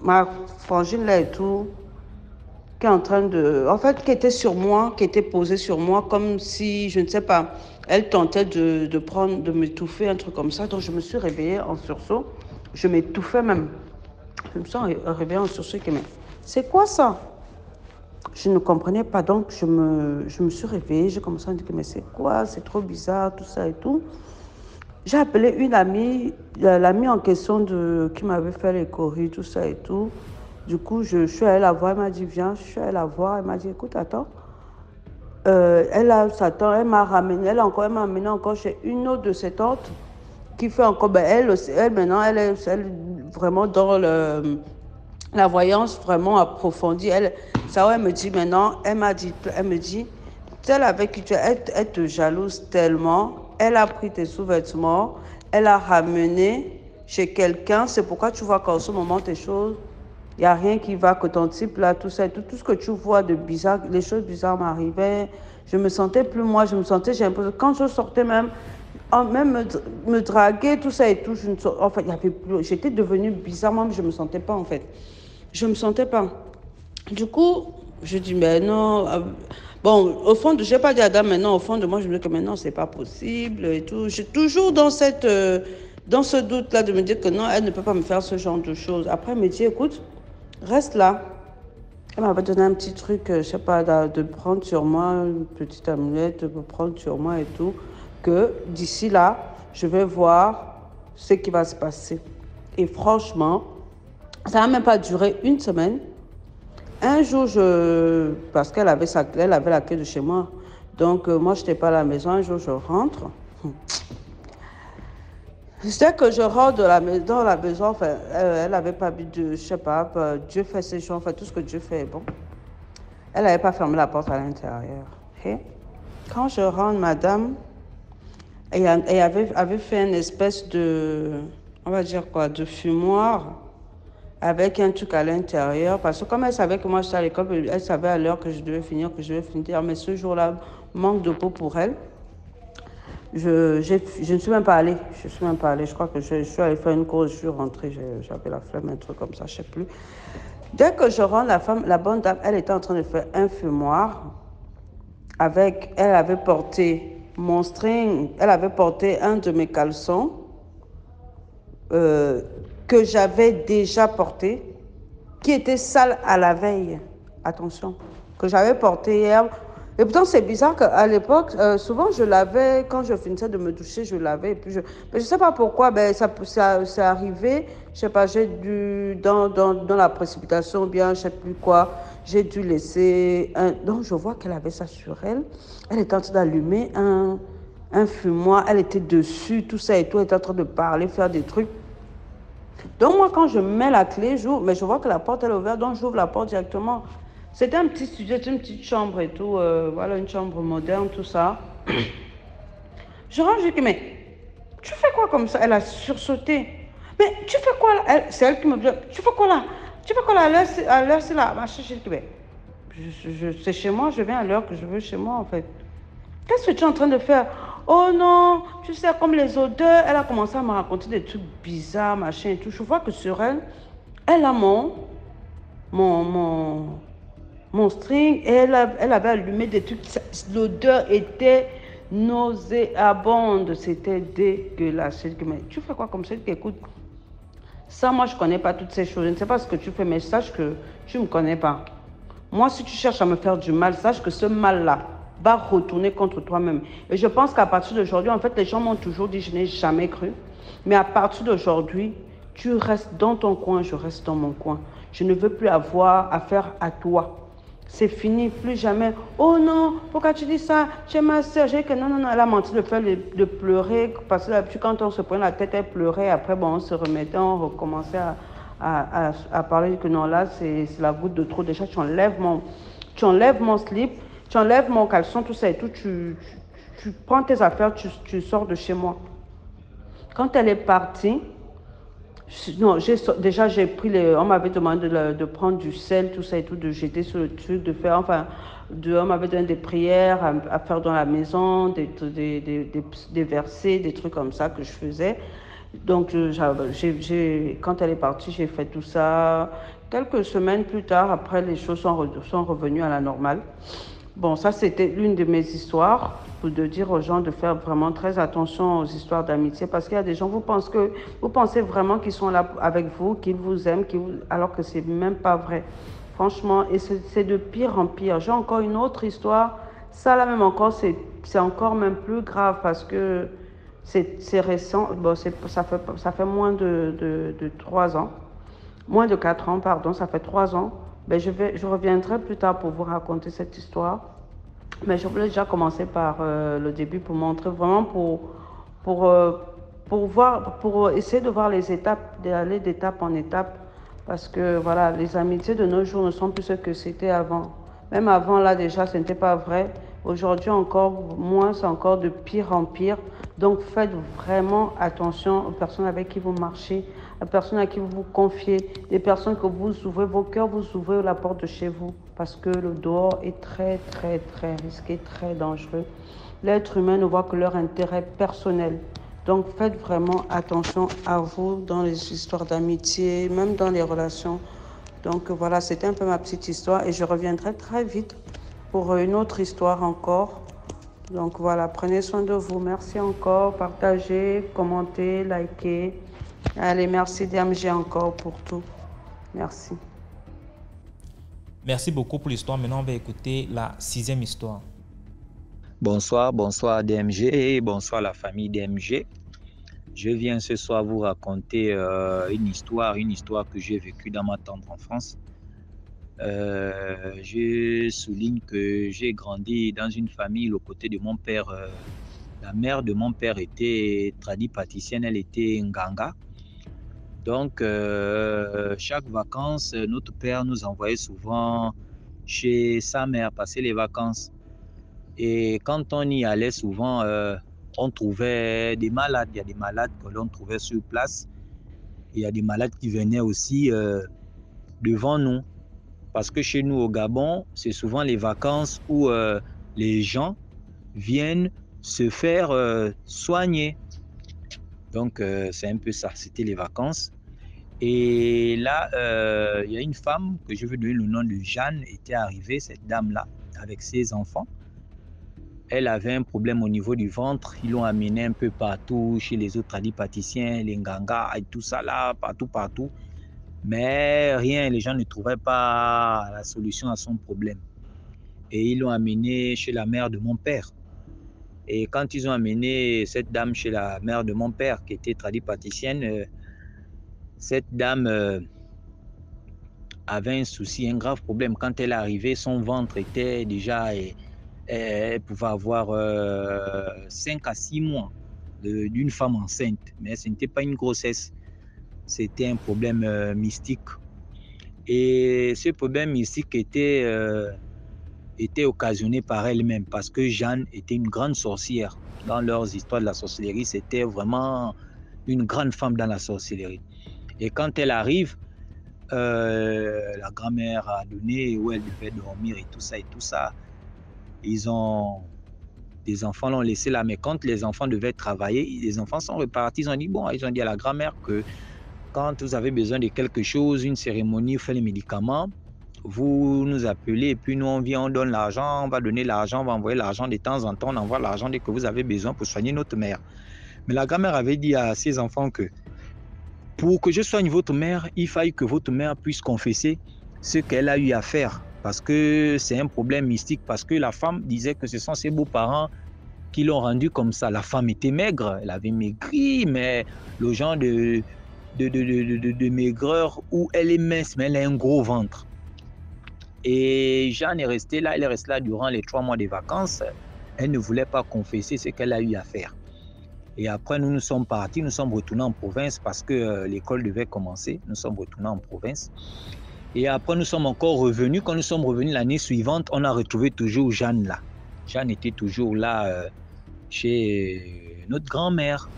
ma frangine là et tout, qui est en train qui était sur moi, qui était posée sur moi, comme si, je ne sais pas, elle tentait de m'étouffer, un truc comme ça. Donc, je me suis réveillée en sursaut. Je m'étouffais même. Je me suis réveillée en sursaut. Mais c'est quoi ça? Je ne comprenais pas, donc je me suis réveillée, j'ai commencé à me dire mais c'est quoi, c'est trop bizarre, tout ça et tout. J'ai appelé une amie, l'amie en question qui m'avait fait les choris, tout ça et tout. Du coup, je suis allée la voir, elle m'a dit viens, je suis allée la voir, elle m'a dit écoute, attends. Elle m'a ramené, elle m'a amené encore chez une autre de ses tantes qui fait encore, elle maintenant, elle est vraiment dans la voyance vraiment approfondie. Elle me dit maintenant, elle me dit, celle avec qui tu es, elle te jalouse tellement. Elle a pris tes sous-vêtements, elle a ramené chez quelqu'un. C'est pourquoi tu vois qu'en ce moment, tes choses, il n'y a rien qui va, que ton type là, tout ça, tout ce que tu vois de bizarre, les choses bizarres m'arrivaient. Je me sentais plus moi, j'ai l'impression, quand je sortais même me draguer, tout ça et tout, j'étais devenue bizarre, moi, je ne me sentais pas en fait. Je ne me sentais pas. Du coup, je dis, mais non. Bon, au fond, je n'ai pas dit à Adam, maintenant, au fond de moi, je me dis que maintenant, ce n'est pas possible et tout. Je suis toujours dans ce doute-là de me dire que non, elle ne peut pas me faire ce genre de choses. Après, elle me dit, écoute, reste là. Elle m'avait donné un petit truc, je ne sais pas, de prendre sur moi, une petite amulette, de prendre sur moi et tout, que d'ici là, je vais voir ce qui va se passer. Et franchement, ça n'a même pas duré une semaine. Un jour, parce qu'elle avait la clé de chez moi. Donc, moi, je n'étais pas à la maison. Un jour, je rentre. C'est que je rentre dans la maison. Enfin, elle n'avait pas vu je sais pas, Dieu fait ses choses. Enfin, tout ce que Dieu fait est bon. Elle n'avait pas fermé la porte à l'intérieur. Okay? Quand je rentre, madame, elle avait fait une espèce on va dire quoi, de fumoir avec un truc à l'intérieur. Parce que comme elle savait que moi j'étais à l'école, elle savait à l'heure que je devais finir. Mais ce jour-là, manque de peau pour elle. Je ne suis même pas allée. Je crois que je suis allée faire une course, je suis rentrée, j'avais la flemme, un truc comme ça, je ne sais plus. Dès que je rentre, la bonne dame, elle était en train de faire un fumoir. Elle avait porté mon string, elle avait porté un de mes caleçons que j'avais déjà porté, qui était sale à la veille. Attention, que j'avais porté hier. Et pourtant, c'est bizarre qu'à l'époque, souvent je lavais, quand je finissais de me doucher, je lavais. Et puis mais je ne sais pas pourquoi, c'est arrivé, je ne sais pas, j'ai dû, dans la précipitation, bien, je ne sais plus quoi, j'ai dû laisser donc je vois qu'elle avait ça sur elle. Elle était en train d'allumer un fumoir, elle était dessus, tout ça et tout, elle était en train de parler, faire des trucs. Donc moi, quand je mets la clé, mais je vois que la porte elle est ouverte, donc j'ouvre la porte directement. C'était un petit studio, c'était une petite chambre et tout, voilà, une chambre moderne, tout ça. Je rentre, je dis, mais tu fais quoi comme ça? Elle a sursauté. Mais tu fais quoi là? C'est elle qui me dit, tu fais quoi là? Tu fais quoi là? À l'heure, c'est là. Machin, je dis, mais c'est chez moi, je viens à l'heure que je veux chez moi en fait. Qu'est-ce que tu es en train de faire? Oh non, tu sais, comme les odeurs, elle a commencé à me raconter des trucs bizarres, machin et tout. Je vois que sur elle, elle a mon, mon, mon string et elle avait allumé des trucs. L'odeur était nauséabonde, c'était dégueulasse. Je dis, mais tu fais quoi comme ça? Écoute, ça, moi, je ne connais pas toutes ces choses. Je ne sais pas ce que tu fais, mais sache que tu ne me connais pas. Moi, si tu cherches à me faire du mal, sache que ce mal-là va retourner contre toi-même. Et je pense qu'à partir d'aujourd'hui, en fait, les gens m'ont toujours dit, je n'ai jamais cru. Mais à partir d'aujourd'hui, tu restes dans ton coin, je reste dans mon coin. Je ne veux plus avoir affaire à toi. C'est fini, plus jamais. Oh non, pourquoi tu dis ça? J'ai ma soeur, j'ai que non, non, non. Elle a menti de pleurer. Parce que d'habitude, quand on se prenait la tête, elle pleurait. Après, bon, on se remettait, on recommençait à parler que non, là, c'est la goutte de trop. Déjà, tu enlèves mon slip, tu enlèves mon caleçon, tout ça et tout. Tu prends tes affaires, tu sors de chez moi. Quand elle est partie, non, déjà j'ai pris on m'avait demandé de prendre du sel, tout ça et tout, de jeter sur le truc, de faire, enfin, on m'avait donné des prières à faire dans la maison, des versets, des trucs comme ça que je faisais. Donc, quand elle est partie, j'ai fait tout ça. Quelques semaines plus tard, après, les choses sont revenues à la normale. Bon, ça, c'était l'une de mes histoires, pour de dire aux gens de faire vraiment très attention aux histoires d'amitié, parce qu'il y a des gens, vous pensez vraiment qu'ils sont là avec vous, qu'ils vous aiment, alors que c'est même pas vrai. Franchement, et c'est de pire en pire. J'ai encore une autre histoire. Ça, là même encore, c'est encore même plus grave, parce que c'est récent. Bon, ça fait moins de 3 ans. Moins de 4 ans, pardon, ça fait 3 ans. Ben, je reviendrai plus tard pour vous raconter cette histoire. Mais je voulais déjà commencer par le début pour montrer vraiment pour, euh, pour essayer de voir les étapes, d'aller d'étape en étape. Parce que voilà, les amitiés de nos jours ne sont plus ce que c'était avant. Même avant, là déjà, ce n'était pas vrai. Aujourd'hui encore moins, c'est encore de pire en pire. Donc faites vraiment attention aux personnes avec qui vous marchez, aux personnes à qui vous vous confiez, des personnes que vous ouvrez vos cœurs, vous ouvrez la porte de chez vous. Parce que le dehors est très, très, très risqué, très dangereux. L'être humain ne voit que leur intérêt personnel. Donc faites vraiment attention à vous dans les histoires d'amitié, même dans les relations. Donc voilà, c'était un peu ma petite histoire et je reviendrai très vite pour une autre histoire encore. Donc voilà, prenez soin de vous. Merci encore. Partagez, commentez, likez. Allez, merci DMG encore pour tout. Merci. Merci beaucoup pour l'histoire. Maintenant, on va écouter la 6e histoire. Bonsoir DMG et bonsoir la famille DMG. Je viens ce soir vous raconter une histoire que j'ai vécue dans ma tendre enfance. Je souligne que j'ai grandi dans une famille aux côtés de mon père. La mère de mon père était tradipraticienne, elle était nganga. Donc, chaque vacances, notre père nous envoyait souvent chez sa mère passer les vacances. Et quand on y allait souvent, on trouvait des malades. Il y a des malades que l'on trouvait sur place. Il y a des malades qui venaient aussi devant nous. Parce que chez nous au Gabon, c'est souvent les vacances où les gens viennent se faire soigner. Donc, c'est un peu ça. C'était les vacances. Et là, il y a une femme que je veux donner le nom de Jeanne, était arrivée, cette dame-là, avec ses enfants. Elle avait un problème au niveau du ventre. Ils l'ont amenée un peu partout, chez les autres tradipraticiens, les nganga et tout ça là, partout. Mais rien, les gens ne trouvaient pas la solution à son problème. Et ils l'ont amenée chez la mère de mon père. Et quand ils ont amené cette dame chez la mère de mon père, qui était tradipraticienne, cette dame avait un souci, un grave problème. Quand elle est arrivée, son ventre était déjà... Elle pouvait avoir 5 à 6 mois d'une femme enceinte. Mais ce n'était pas une grossesse. C'était un problème mystique. Et ce problème mystique était était occasionnée par elle-même parce que Jeanne était une grande sorcière. Dans leurs histoires de la sorcellerie, c'était vraiment une grande femme dans la sorcellerie. Et quand elle arrive, la grand-mère a donné où elle devait dormir et tout ça et tout ça. Les enfants l'ont laissé là, mais quand les enfants devaient travailler, les enfants sont repartis. Ils ont dit à la grand-mère que quand vous avez besoin de quelque chose, une cérémonie, fait les médicaments, vous nous appelez et puis nous on vient, on donne l'argent, on va donner l'argent, on va envoyer l'argent de temps en temps, on envoie l'argent dès que vous avez besoin pour soigner notre mère. Mais la grand-mère avait dit à ses enfants que pour que je soigne votre mère, il faille que votre mère puisse confesser ce qu'elle a eu à faire. Parce que c'est un problème mystique, parce que la femme disait que ce sont ses beaux-parents qui l'ont rendue comme ça. La femme était maigre, elle avait maigri, mais le genre de maigreur où elle est mince, mais elle a un gros ventre. Et Jeanne est restée là, elle est restée là durant les 3 mois de vacances. Elle ne voulait pas confesser ce qu'elle a eu à faire. Et après, nous sommes partis, nous sommes retournés en province parce que l'école devait commencer. Nous sommes retournés en province. Et après, nous sommes encore revenus. Quand nous sommes revenus l'année suivante, on a retrouvé toujours Jeanne là. Jeanne était toujours là chez notre grand-mère.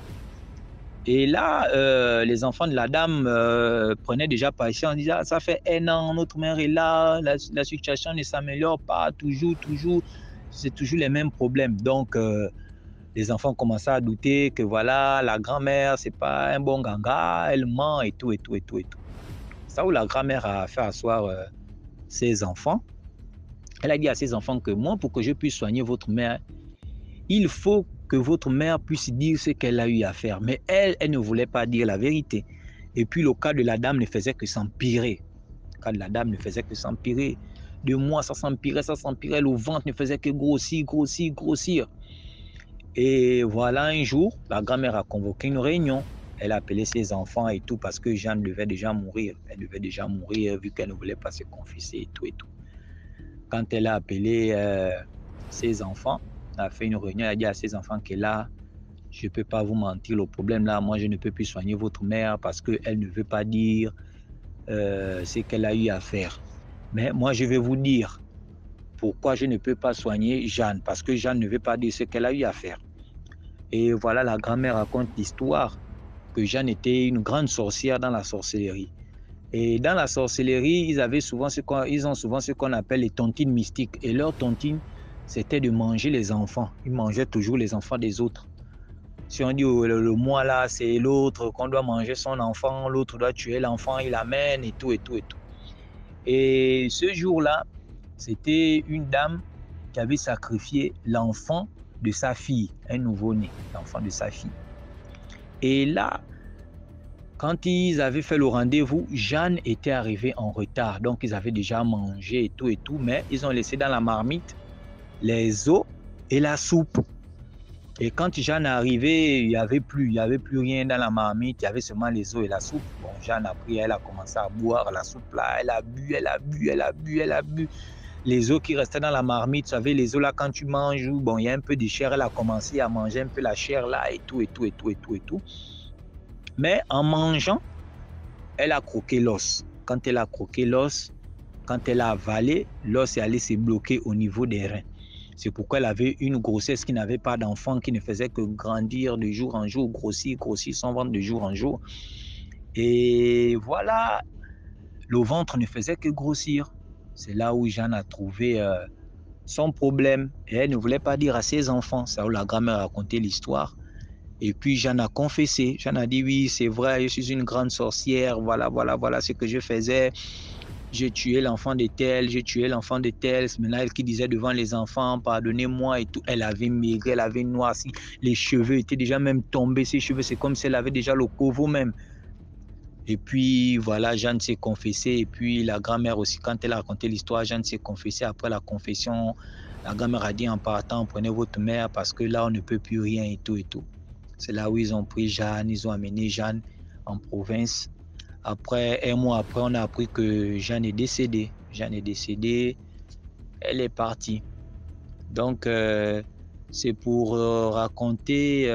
Et là, les enfants de la dame prenaient déjà patience. On disait, ah, ça fait 1 an, notre mère est là, la situation ne s'améliore pas, toujours, c'est toujours les mêmes problèmes. Donc, les enfants commençaient à douter que voilà, la grand-mère, c'est pas un bon ganga, elle ment et tout. C'est ça où la grand-mère a fait asseoir ses enfants. Elle a dit à ses enfants que moi, pour que je puisse soigner votre mère, il faut que votre mère puisse dire ce qu'elle a eu à faire. Mais elle ne voulait pas dire la vérité. Et puis le cas de la dame ne faisait que s'empirer. Le cas de la dame ne faisait que s'empirer. De mois, ça s'empirait. Le ventre ne faisait que grossir. Et voilà, un jour, la grand-mère a convoqué une réunion. Elle a appelé ses enfants et tout parce que Jeanne devait déjà mourir. Elle devait déjà mourir vu qu'elle ne voulait pas se confesser et tout. Quand elle a appelé ses enfants, elle a fait une réunion, elle a dit à ses enfants que là, je ne peux pas vous mentir, le problème là, moi je ne peux plus soigner votre mère parce qu'elle ne veut pas dire ce qu'elle a eu à faire. Mais moi je vais vous dire pourquoi je ne peux pas soigner Jeanne, parce que Jeanne ne veut pas dire ce qu'elle a eu à faire. Et voilà, la grand-mère raconte l'histoire que Jeanne était une grande sorcière dans la sorcellerie. Et dans la sorcellerie, ils ont souvent ce qu'on appelle les tontines mystiques. Et leur tontine, c'était de manger les enfants. Ils mangeaient toujours les enfants des autres. Si on dit le mois là, c'est l'autre, qu'on doit manger son enfant, l'autre doit tuer l'enfant, il l'amène et tout. Et ce jour-là, c'était une dame qui avait sacrifié l'enfant de sa fille, un nouveau-né, l'enfant de sa fille. Et là, quand ils avaient fait le rendez-vous, Jeanne était arrivée en retard. Donc, ils avaient déjà mangé et tout, mais ils ont laissé dans la marmite les os et la soupe. Et quand Jeanne est arrivée, il n'y avait plus rien dans la marmite, il y avait seulement les os et la soupe. Bon, Jeanne a pris, elle a commencé à boire la soupe là, elle a bu. Les os qui restaient dans la marmite, vous savez, les os là, quand tu manges, bon, il y a un peu de chair, elle a commencé à manger un peu la chair là et tout. Mais en mangeant, elle a croqué l'os. Quand elle a croqué l'os, quand elle a avalé, l'os est allé se bloquer au niveau des reins. C'est pourquoi elle avait une grossesse qui n'avait pas d'enfant, qui ne faisait que grandir de jour en jour, grossir son ventre de jour en jour. Et voilà, le ventre ne faisait que grossir. C'est là où Jeanne a trouvé son problème. Et elle ne voulait pas dire à ses enfants. C'est là où la grand-mère a raconté l'histoire. Et puis Jeanne a confessé. Jeanne a dit oui, c'est vrai, je suis une grande sorcière. Voilà ce que je faisais. J'ai tué l'enfant de tel, C'est maintenant elle qui disait devant les enfants, pardonnez-moi et tout. Elle avait maigri, elle avait noirci. Les cheveux étaient déjà même tombés. Ses cheveux, c'est comme si elle avait déjà le covo même. Et puis voilà, Jeanne s'est confessée. Et puis la grand-mère aussi, quand elle a raconté l'histoire, Jeanne s'est confessée. Après la confession, la grand-mère a dit en partant, prenez votre mère parce que là, on ne peut plus rien et tout. C'est là où ils ont pris Jeanne, ils ont amené Jeanne en province. Après, 1 mois après, on a appris que Jeanne est décédée. Elle est partie. Donc, c'est pour raconter,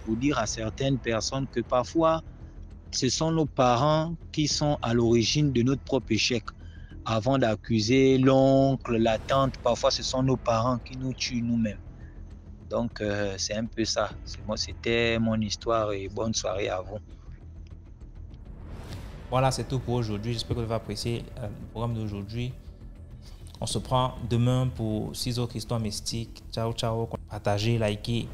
pour dire à certaines personnes que parfois, ce sont nos parents qui sont à l'origine de notre propre échec. avant d'accuser l'oncle, la tante. Parfois, ce sont nos parents qui nous tuent nous-mêmes. Donc, c'est un peu ça. C'était mon histoire et bonne soirée à vous. Voilà, c'est tout pour aujourd'hui. J'espère que vous avez apprécié le programme d'aujourd'hui. On se prend demain pour 6 autres histoires mystiques. Ciao, ciao. Partagez, likez.